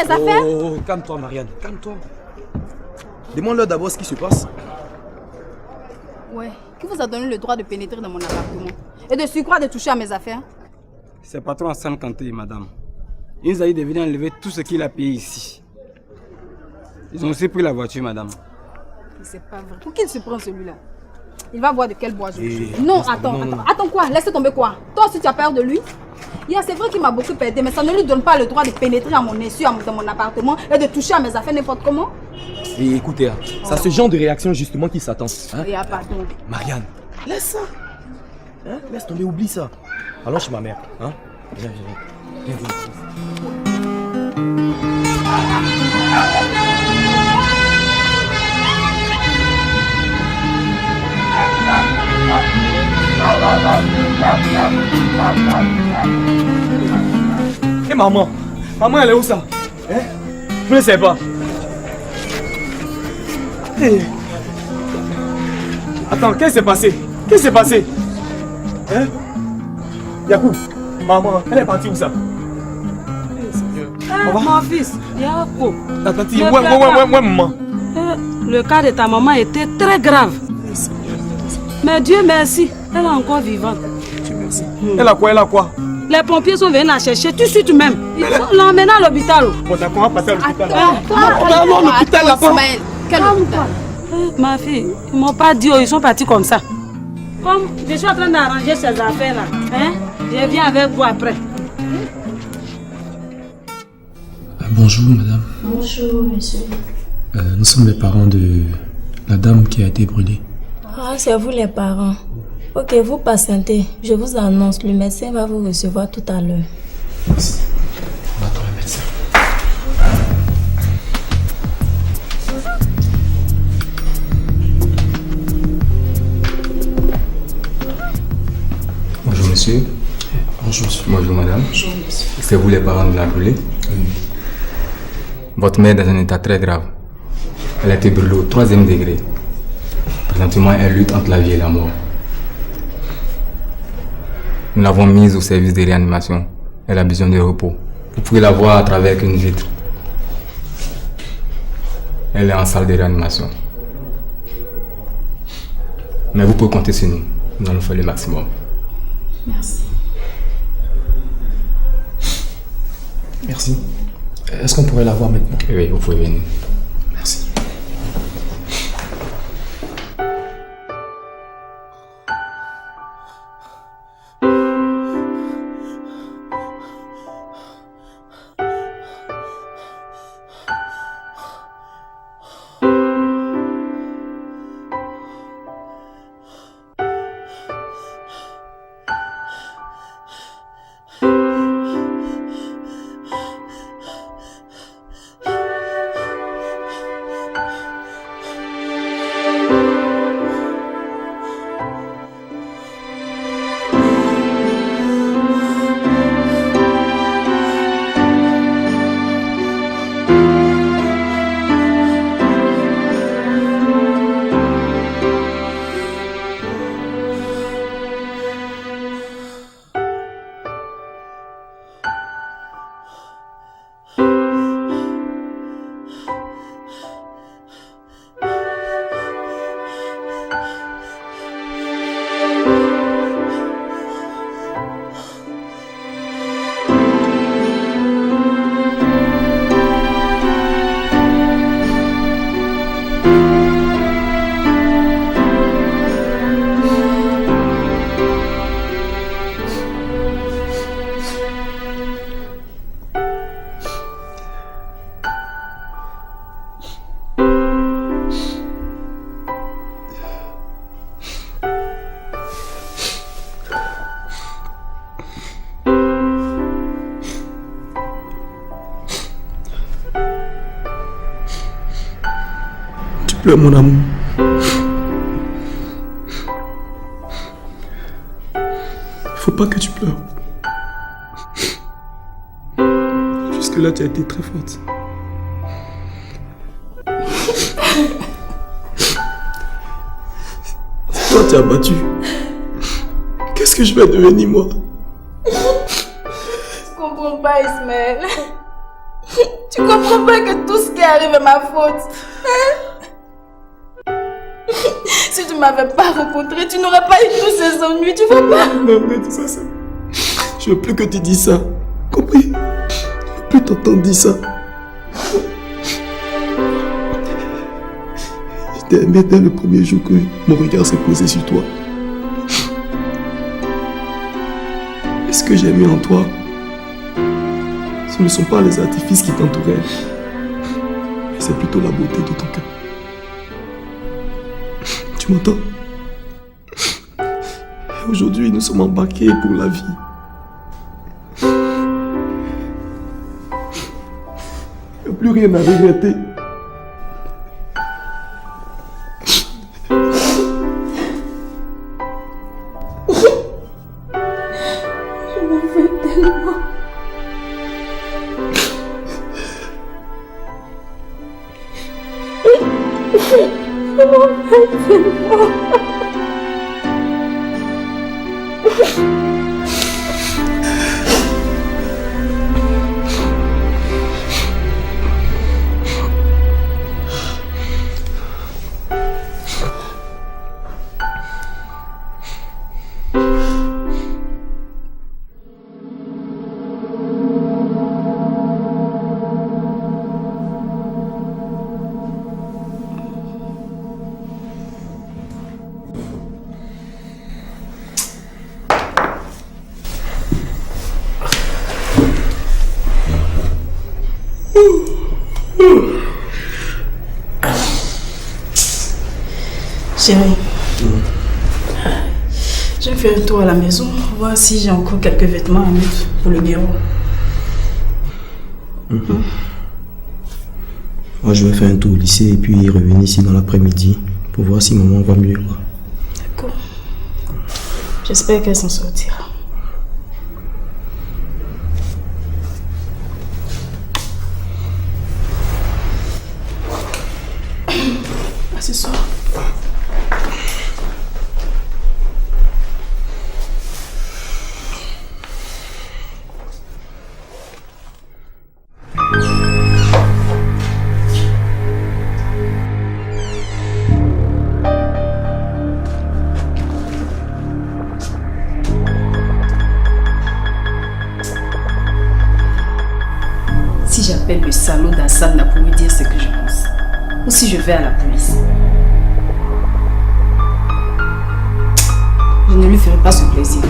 mes affaires? Oh, calme-toi, Marianne, calme-toi. Demande-leur d'abord ce qui se passe. Ouais, qui vous a donné le droit de pénétrer dans mon appartement et de surcroît de toucher à mes affaires? C'est le patron Hassan Kanté, madame. Il nous a dit de venir enlever tout ce qu'il a payé ici. Ils ont aussi pris la voiture, madame. C'est pas vrai. Pour qu'il se prend celui-là? Il va voir de quel bois je suis. Non, attends quoi? Laisse tomber quoi? Toi aussi tu as peur de lui? C'est vrai qu'il m'a beaucoup aidé, mais ça ne lui donne pas le droit de pénétrer à mon insu dans mon appartement et de toucher à mes affaires n'importe comment. Et écoutez, c'est ce genre de réaction justement qui s'attend. Pardon. Marianne, laisse ça. Laisse tomber, oublie ça. Allons chez ma mère. Viens. Et maman? Maman, elle est où ça? Je ne sais pas. Attends, qu'est-ce qui s'est passé? Qu'est-ce qui s'est passé? Yacoub, maman, elle est partie où ça? Mon fils, Yacoub. Attends, ouais, maman. Le cas de ta maman était très grave. Mais Dieu merci, elle est encore vivante. Dieu merci. Elle a quoi? Les pompiers sont venus la chercher tout de suite même. Ils l'ont emmenée à l'hôpital. Bon, d'accord, on va passer à l'hôpital. Allons à l'hôpital là-bas. Quel hôpital? Ma fille, ils m'ont pas dit, ils sont partis comme ça. Comme je suis en train d'arranger ces affaires là, je viens avec vous après. Bonjour madame. Bonjour monsieur. Nous sommes les parents de la dame qui a été brûlée. Ah, c'est vous les parents. Ok, vous patientez. Je vous annonce, le médecin va vous recevoir tout à l'heure. Merci. On va trouver le médecin. Bonjour monsieur. Bonjour monsieur. Bonjour madame. Bonjour monsieur. C'est vous les parents de la brûlée? Oui. Votre mère est dans un état très grave. Elle a été brûlée au 3e degré. Présentement, elle lutte entre la vie et la mort. Nous l'avons mise au service de réanimation. Elle a besoin de repos. Vous pouvez la voir à travers une vitre. Elle est en salle de réanimation. Mais vous pouvez compter sur nous. Nous allons faire le maximum. Merci. Merci. Est-ce qu'on pourrait la voir maintenant? Oui, vous pouvez venir. Merci. Pleure mon amour. Faut pas que tu pleures. Jusque-là, tu as été très forte. Toi, tu as battu. Qu'est-ce que je vais devenir, moi? Je comprends pas, Ismaël. Tu comprends pas que tout ce qui arrive est ma faute, hein? Si tu m'avais pas rencontré, tu n'aurais pas eu tous ces ennuis, tu vois pas? Non, mais dis ça. Je veux plus que tu dises ça. Compris? Je veux plus t'entendre dire ça. Je t'ai aimé dès le premier jour que mon regard s'est posé sur toi. Et ce que j'ai aimé en toi, ce ne sont pas les artifices qui t'entouraient, mais c'est plutôt la beauté de ton cœur. Tu m'entends? Et aujourd'hui, nous sommes embarqués pour la vie. Il n'y a plus rien à regretter. Je m'en veux tellement. Je m'en veux tellement. Chérie, je vais faire un tour à la maison, voir si j'ai encore quelques vêtements à mettre pour le bureau. Moi, je vais faire un tour au lycée et puis revenir ici dans l'après-midi pour voir si maman va mieux. D'accord. J'espère qu'elle s'en sortira. À ce soir. Si j'appelle le salaud d'Assad pour lui dire ce que je pense, ou si je vais à la police, je ne lui ferai pas ce plaisir.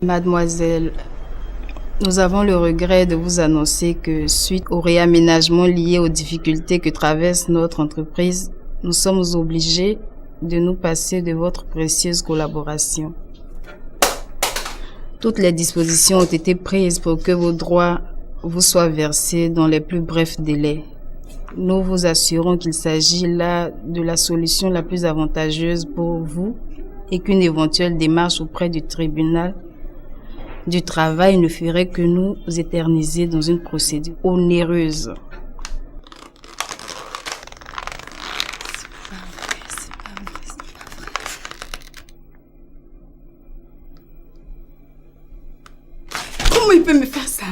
Mademoiselle, nous avons le regret de vous annoncer que suite au réaménagement lié aux difficultés que traverse notre entreprise, nous sommes obligés de nous passer de votre précieuse collaboration. Toutes les dispositions ont été prises pour que vos droits vous soient versés dans les plus brefs délais. Nous vous assurons qu'il s'agit là de la solution la plus avantageuse pour vous et qu'une éventuelle démarche auprès du tribunal du travail ne ferait que nous éterniser dans une procédure onéreuse. Comment il peut me faire ça?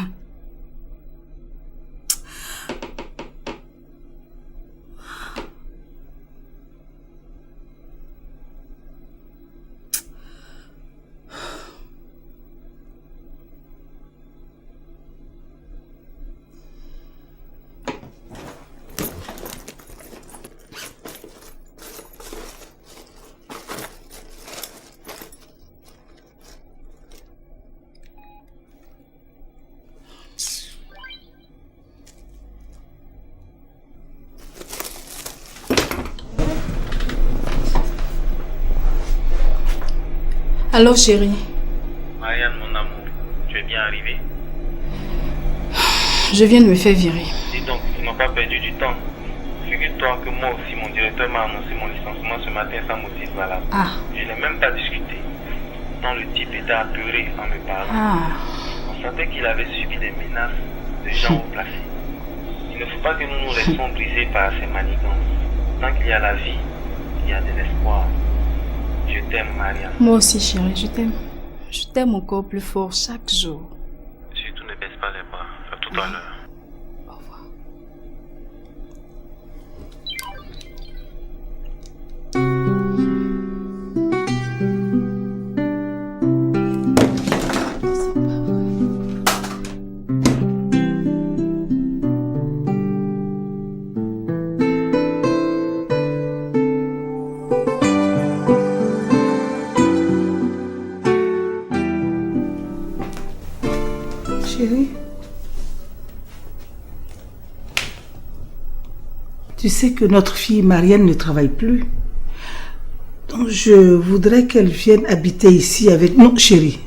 Allô, chérie. Marianne, mon amour, tu es bien arrivée? Je viens de me faire virer. Dis donc, tu n'as pas perdu du temps. Figure-toi que moi aussi, mon directeur m'a annoncé mon licenciement ce matin sans motif valable. Ah. Je n'ai même pas discuté. Tant le type était apeuré en me parlant. Ah. On sentait qu'il avait subi des menaces de gens haut placés. Il ne faut pas que nous nous laissons briser par ces manigances. Tant qu'il y a la vie, il y a de l'espoir. Je t'aime, Marianne. Moi aussi, chérie, je t'aime. Je t'aime encore plus fort chaque jour. Surtout ne baisse pas les bras. À tout à l'heure. Au revoir. Chérie, tu sais que notre fille Marianne ne travaille plus. Donc je voudrais qu'elle vienne habiter ici avec nous, chérie.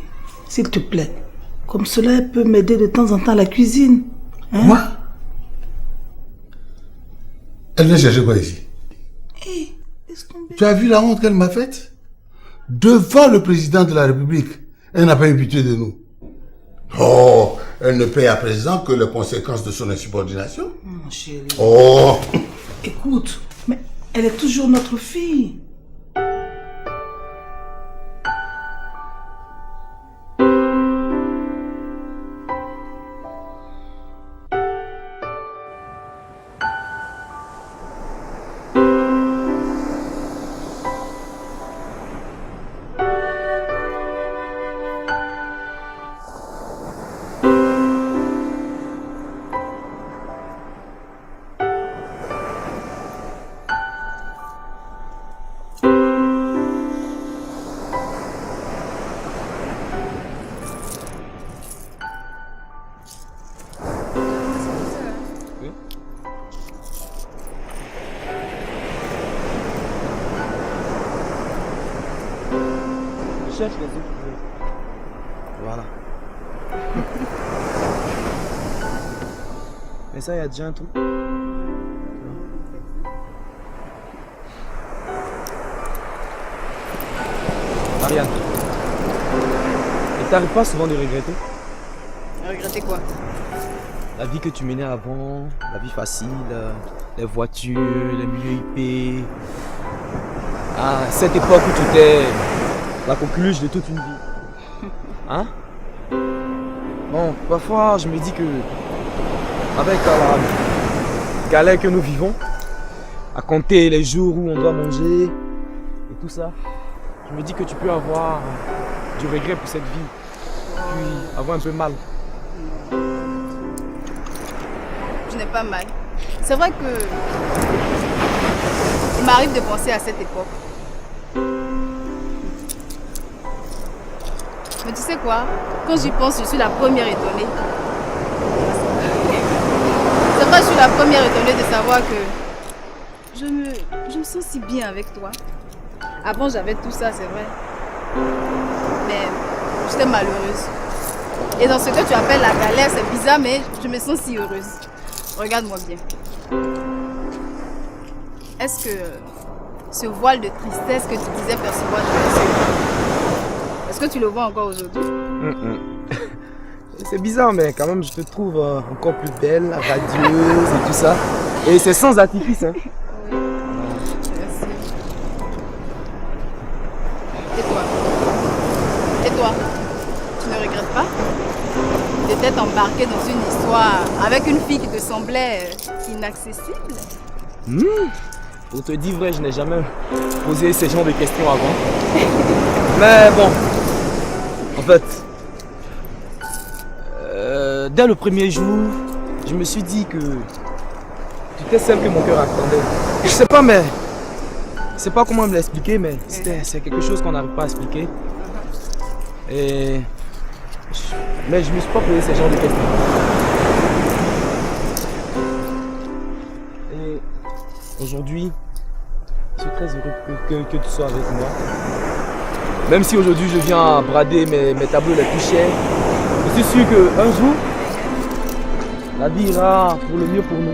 S'il te plaît. Comme cela, elle peut m'aider de temps en temps à la cuisine. Hein? Moi? Elle vient chercher quoi ici? Tu as vu la honte qu'elle m'a faite? Devant le président de la République, elle n'a pas eu pitié de nous. Oh, elle ne paie à présent que les conséquences de son insubordination. Chérie. Oh. Écoute, mais elle est toujours notre fille. Cherche les autres. Voilà. Mais ça, il y a déjà un truc. Marianne, et t'arrives pas souvent de regretter? Regretter quoi? La vie que tu menais avant, la vie facile, les voitures, les milieux IP. Ah, cette époque où tu étais la coqueluche de toute une vie. Hein? Bon, parfois je me dis que avec la galère que nous vivons, à compter les jours où on doit manger et tout ça, je me dis que tu peux avoir du regret pour cette vie, puis avoir un peu mal. Je n'ai pas mal. C'est vrai que il m'arrive de penser à cette époque. Mais tu sais quoi? Quand j'y pense, je suis la première étonnée. C'est vrai, je suis la première étonnée de savoir que je me sens si bien avec toi. Avant, j'avais tout ça, c'est vrai. Mais j'étais malheureuse. Et dans ce que tu appelles la galère, c'est bizarre, mais je me sens si heureuse. Regarde-moi bien. Est-ce que ce voile de tristesse que tu disais percevoir, est-ce que tu le vois encore aujourd'hui? C'est bizarre, mais quand même, je te trouve encore plus belle, radieuse et tout ça. Et c'est sans artifice, hein. Oui. Merci. Et toi, tu ne regrettes pas de t'être embarqué dans une histoire avec une fille qui te semblait inaccessible? Pour te dire vrai, je n'ai jamais posé ce genre de questions avant. Mais bon, en fait, dès le premier jour, je me suis dit que tu étais celle que mon cœur attendait. Je sais pas, mais je sais pas comment me l'expliquer, mais c'est quelque chose qu'on n'arrive pas à expliquer. Mais je me suis pas posé ce genre de questions. Et aujourd'hui, je suis très heureux que tu sois avec moi. Même si aujourd'hui je viens brader mes tableaux les plus chers, je suis sûr qu'un jour, la vie ira pour le mieux pour nous. En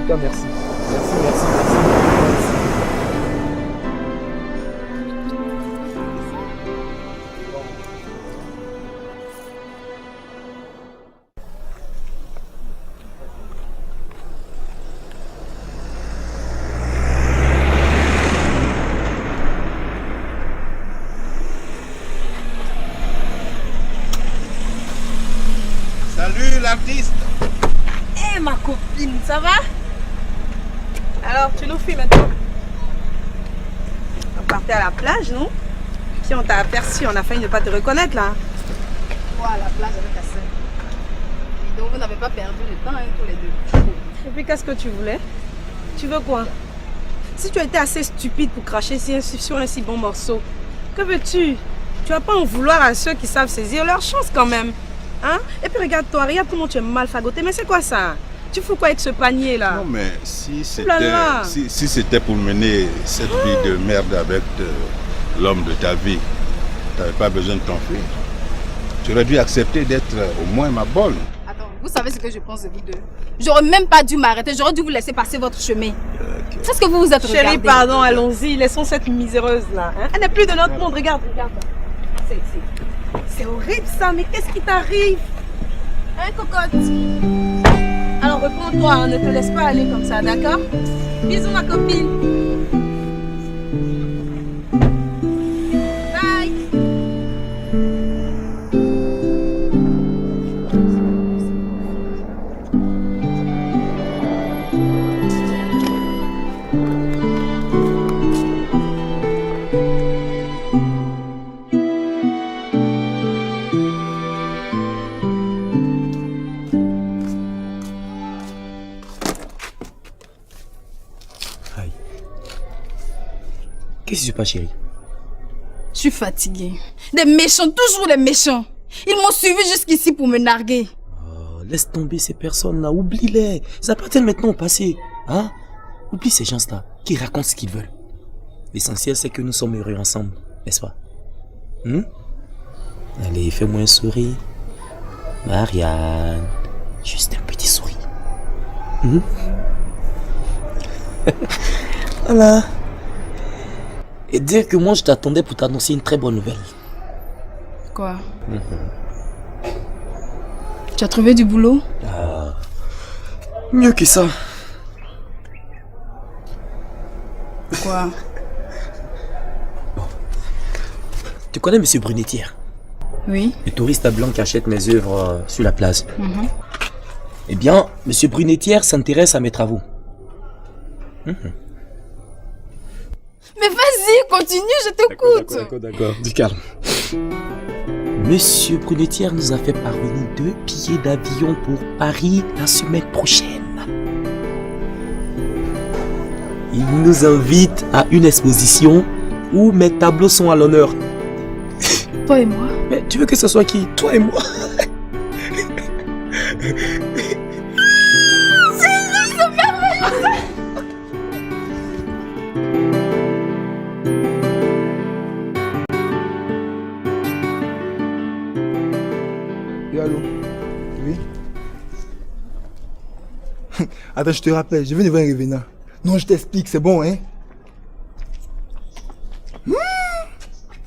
tout cas, merci. Merci. Salut l'artiste. Eh ma copine, ça va? Alors, tu nous fuis maintenant? On partait à la plage, non? Puis on t'a aperçu, on a failli ne pas te reconnaître là. Quoi, à la plage avec ta sœur? Et donc vous n'avez pas perdu le temps, hein, tous les deux. Et puis qu'est-ce que tu voulais? Tu veux quoi? Si tu as été assez stupide pour cracher sur un si bon morceau, que veux-tu? Tu vas pas en vouloir à ceux qui savent saisir leur chance quand même. Hein? Et puis regarde-toi, regarde comment tu es mal fagoté. Mais c'est quoi ça? Tu fous quoi avec ce panier là? Non mais si c'était pour mener cette vie de merde avec l'homme de ta vie, tu n'avais pas besoin de t'enfuir. Tu aurais dû accepter d'être au moins ma bonne. Attends, vous savez ce que je pense de vous deux? J'aurais même pas dû m'arrêter, j'aurais dû vous laisser passer votre chemin. C'est ce que vous vous êtes regardé. Chérie, pardon, allons-y, laissons cette miséreuse là. Hein? Elle n'est plus de notre monde, regarde. C'est horrible ça, mais qu'est-ce qui t'arrive? Hein, cocotte? Alors reprends-toi, hein, ne te laisse pas aller comme ça, d'accord? Bisous ma copine. Bye. Qu'est-ce qui se passe, chérie? Je suis fatiguée. Des méchants, toujours les méchants. Ils m'ont suivi jusqu'ici pour me narguer. Oh, laisse tomber ces personnes-là, oublie-les. Ça appartient maintenant au passé. Hein? Oublie ces gens-là qui racontent ce qu'ils veulent. L'essentiel, c'est que nous sommes heureux ensemble, n'est-ce pas? Allez, fais-moi un sourire. Marianne, juste un petit sourire. Voilà. Et dire que moi je t'attendais pour t'annoncer une très bonne nouvelle. Quoi? Tu as trouvé du boulot? Mieux que ça. Quoi? Tu connais Monsieur Brunetière? Oui. Le touriste blanc qui achète mes œuvres sur la plage. Eh bien, Monsieur Brunetière s'intéresse à mes travaux. Mais vas-y, continue, je t'écoute. D'accord. Du calme. Monsieur Brunetière nous a fait parvenir 2 billets d'avion pour Paris la semaine prochaine. Il nous invite à une exposition où mes tableaux sont à l'honneur. Toi et moi? Mais tu veux que ce soit qui? Toi et moi? C'est merveilleux! Allô? Oui? Attends, je te rappelle, je viens de voir un revenant. Non, je t'explique, c'est bon, hein?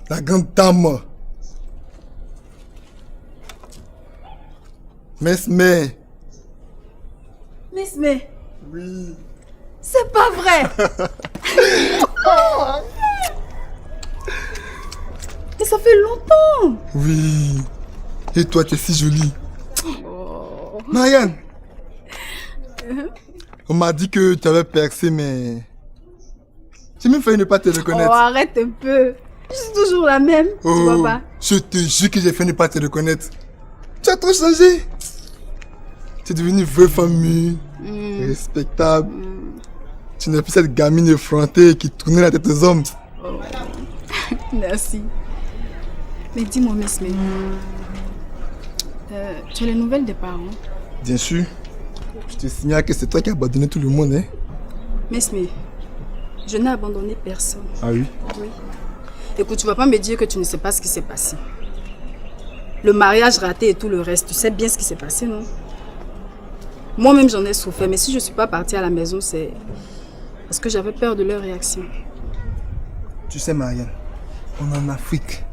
La grande dame. Mesme. Oui. C'est pas vrai! Et ça fait longtemps! Oui. Et toi, tu es si jolie. Marianne, on m'a dit que tu avais percé, mais j'ai même failli ne pas te reconnaître. Oh, arrête un peu. Je suis toujours la même, tu vois pas? Je te jure que j'ai failli ne pas te reconnaître. Tu as trop changé. Tu es devenue vraie famille, respectable. Tu n'es plus cette gamine effrontée qui tournait la tête aux hommes. Oh. Merci. Mais dis-moi, Mesme, tu as les nouvelles des parents? Bien sûr. Je te signale que c'est toi qui as abandonné tout le monde, hein? Mesme, je n'ai abandonné personne. Ah oui? Oui. Écoute, tu vas pas me dire que tu ne sais pas ce qui s'est passé. Le mariage raté et tout le reste, tu sais bien ce qui s'est passé, non? Moi-même, j'en ai souffert, mais si je ne suis pas partie à la maison, c'est parce que j'avais peur de leur réaction. Tu sais, Marianne, on est en Afrique.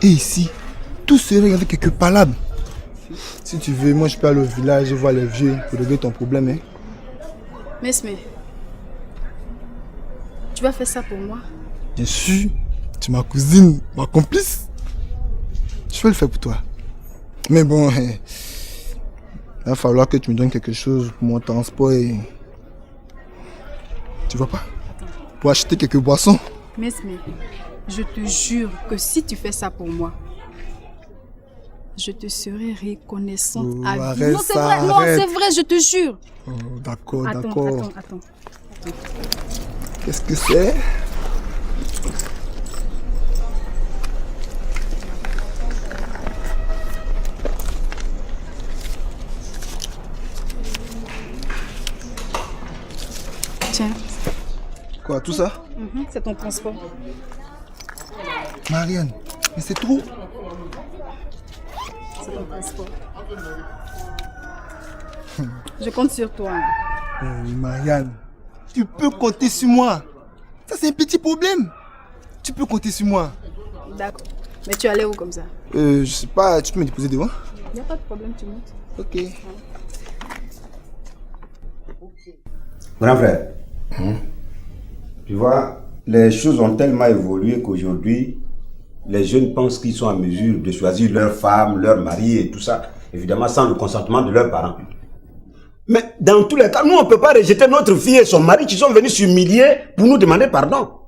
Et ici, tout se règle avec quelques palabres. Si tu veux, moi je peux aller au village et voir les vieux pour régler ton problème. Hein. Mesme, tu vas faire ça pour moi? Bien sûr, tu es ma cousine, ma complice. Je vais le faire pour toi. Mais bon, il va falloir que tu me donnes quelque chose pour mon transport et... Tu vois pas? Pour acheter quelques boissons. Mesme, je te jure que si tu fais ça pour moi, je te serai reconnaissante à vie. Non, c'est vrai, non, c'est vrai, je te jure. Oh, d'accord, Attends. Qu'est-ce que c'est? Tiens. Quoi, tout ça? C'est ton transport. Marianne, mais c'est trop. C'est ton transport. Je compte sur toi. Marianne, tu peux compter sur moi. Ça, c'est un petit problème. Tu peux compter sur moi. D'accord. Mais tu allais où comme ça? Je sais pas, tu peux me déposer devant? Il n'y a pas de problème, tu montes. Ok. Grand frère, tu vois, les choses ont tellement évolué qu'aujourd'hui, les jeunes pensent qu'ils sont en mesure de choisir leur femme, leur mari et tout ça, évidemment sans le consentement de leurs parents. Mais dans tous les cas, nous on ne peut pas rejeter notre fille et son mari qui sont venus s'humilier pour nous demander pardon.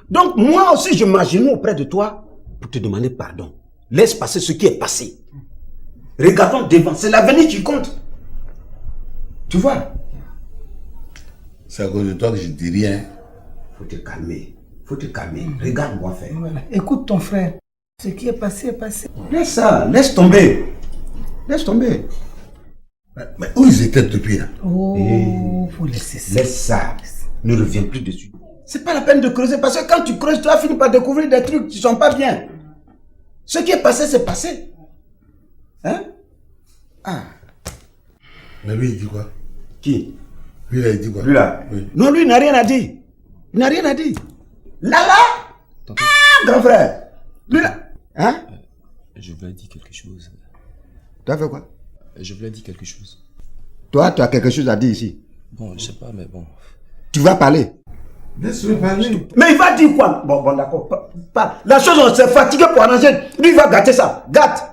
Donc moi aussi je m'agenouille auprès de toi pour te demander pardon. Laisse passer ce qui est passé. Regardons devant, c'est l'avenir qui compte. Tu vois? C'est à cause de toi que je dis rien. Faut te calmer. Regarde-moi faire. Voilà. Écoute ton frère. Ce qui est passé est passé. Laisse ça, laisse tomber. Laisse tomber. Mais où ils étaient depuis là? Oh, faut laisser ça. Laisse ça. Ne reviens plus dessus. C'est pas la peine de creuser parce que quand tu creuses, tu vas finir par découvrir des trucs qui sont pas bien. Ce qui est passé, c'est passé. Hein? Ah. Mais lui, il dit quoi? Qui? Lui là, il dit quoi? Lui là? Oui. Non, lui, il n'a rien à dire. Il n'a rien à dire. Là, ah, grand frère. Lui là. Hein? Je voulais dire quelque chose. Tu as fait quoi? Je voulais dire quelque chose. Toi, tu as quelque chose à dire ici? Bon, je sais pas, mais bon. Tu vas parler? Laisse-le parler. Mais il va dire quoi? Bon, d'accord. La chose, on s'est fatigué pour arranger. Lui, il va gâter ça. Gâte.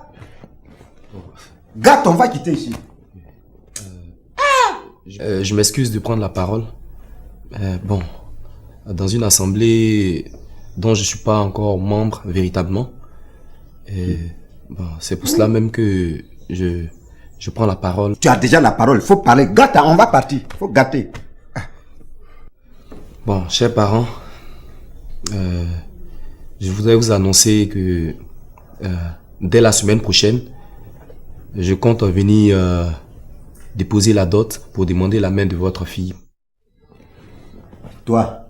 Gâte, on va quitter ici. Je m'excuse de prendre la parole. Bon, dans une assemblée dont je ne suis pas encore membre véritablement. Bon, c'est pour cela même que je prends la parole. Tu as déjà la parole, il faut parler. Gâte, on va partir. Il faut gâter. Bon, chers parents, je voudrais vous annoncer que dès la semaine prochaine, je compte venir déposer la dot pour demander la main de votre fille. Toi,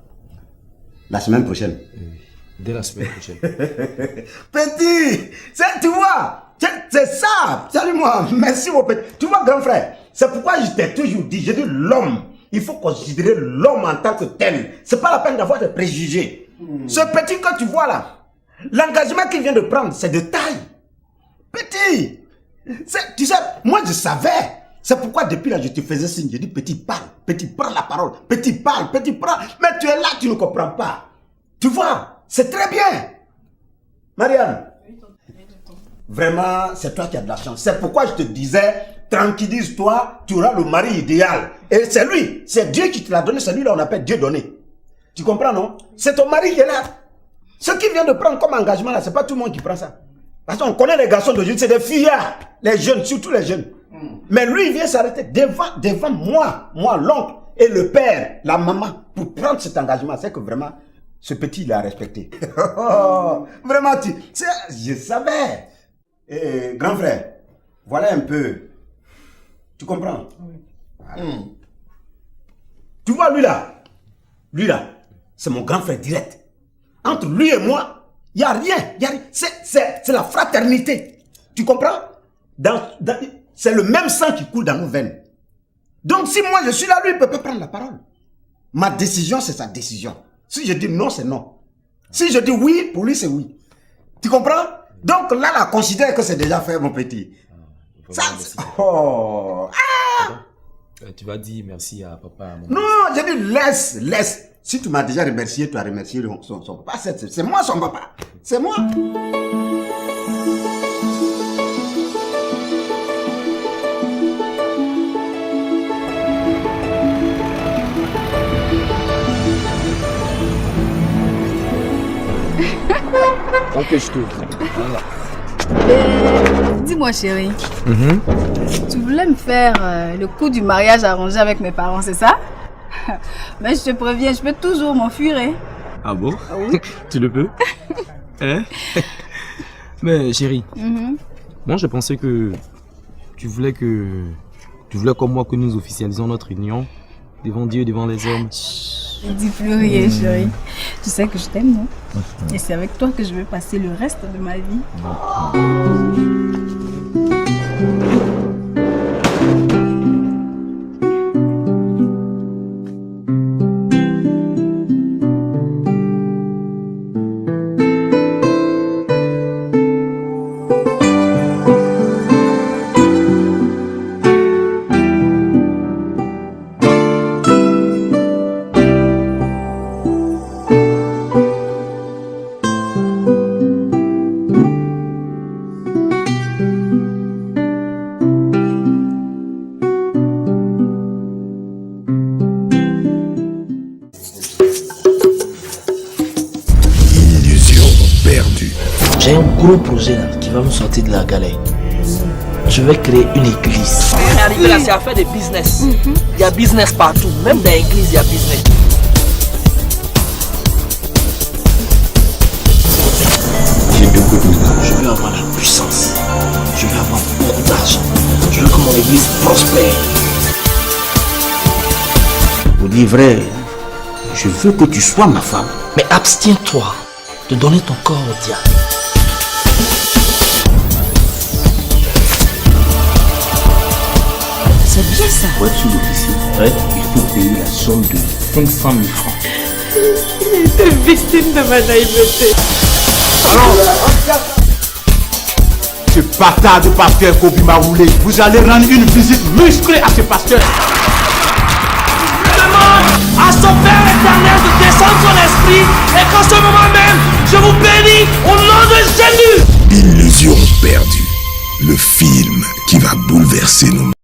la semaine prochaine? Dès la semaine prochaine. Petit, tu vois, c'est ça. Salut-moi, merci mon petit. Tu vois, grand frère, c'est pourquoi je t'ai toujours dit, j'ai dit l'homme. Il faut considérer l'homme en tant que tel. C'est pas la peine d'avoir des préjugés. Ce petit que tu vois là, l'engagement qu'il vient de prendre, c'est de taille. Petit, tu sais, moi je savais. C'est pourquoi depuis là, je te faisais signe. Je dis, petit, parle. Petit, prends la parole. Petit, parle. Petit, prends. Mais tu es là, tu ne comprends pas. Tu vois, c'est très bien. Marianne, vraiment, c'est toi qui as de la chance. C'est pourquoi je te disais, tranquillise-toi, tu auras le mari idéal. Et c'est lui, c'est Dieu qui te l'a donné. C'est lui là, on appelle Dieu donné. Tu comprends, non? C'est ton mari qui est là. Ce qu'il vient de prendre comme engagement là, c'est pas tout le monde qui prend ça. Parce qu'on connaît les garçons d'aujourd'hui, c'est des fillards. Les jeunes, surtout les jeunes. Mais lui, il vient s'arrêter devant moi, l'oncle et le père, la maman, pour prendre cet engagement. C'est que vraiment, ce petit, il a respecté. Vraiment, je savais. Et, grand frère, voilà un peu. Tu comprends? Voilà. Tu vois, lui là, c'est mon grand frère direct. Entre lui et moi, Il n'y a rien. C'est la fraternité. Tu comprends? C'est le même sang qui coule dans nos veines. Donc si moi je suis là, lui il peut pas prendre la parole. Ma décision, c'est sa décision. Si je dis non, c'est non. Si je dis oui, pour lui c'est oui. Tu comprends? Donc là, considère que c'est déjà fait, mon petit. Ça, oh. Tu vas dire merci à papa. À mon non, j'ai dit laisse. Si tu m'as déjà remercié, tu as remercié son papa. C'est moi son papa. C'est moi. Ok, je t'ouvre. Voilà. Dis-moi chérie, tu voulais me faire le coup du mariage arrangé avec mes parents, c'est ça? Mais je te préviens, je peux toujours m'enfuir. Hein? Ah bon? Ah oui. Tu le peux? Hein? Mais chérie, moi je pensais que tu voulais comme moi que nous officialisons notre union devant Dieu et devant les hommes. Je dis plus rien, chérie. Tu sais que je t'aime, non? Et c'est avec toi que je vais passer le reste de ma vie. J'ai un gros projet là, qui va me sortir de la galère. Je vais créer une église. Arrivé là, c'est à faire des business. Il y a business partout. Même dans l'église, il y a business. J'ai deux côtés. Je veux avoir la puissance. Je veux avoir beaucoup d'argent. Je veux que mon église prospère. Pour dire vrai, je veux que tu sois ma femme. Mais abstiens-toi de donner ton corps au diable. C'est bien ça. Pour être sous-officier, il faut payer la somme de 500 000 francs. Il était victime de ma naïveté. Ce bâtard de pasteur Kobi m'a roulé. Vous allez rendre une visite musclée à ce pasteur. Je demande à son Père éternel de descendre son esprit et qu'en ce moment même, je vous bénis au nom de Jésus. Illusion perdue. Le film qui va bouleverser nos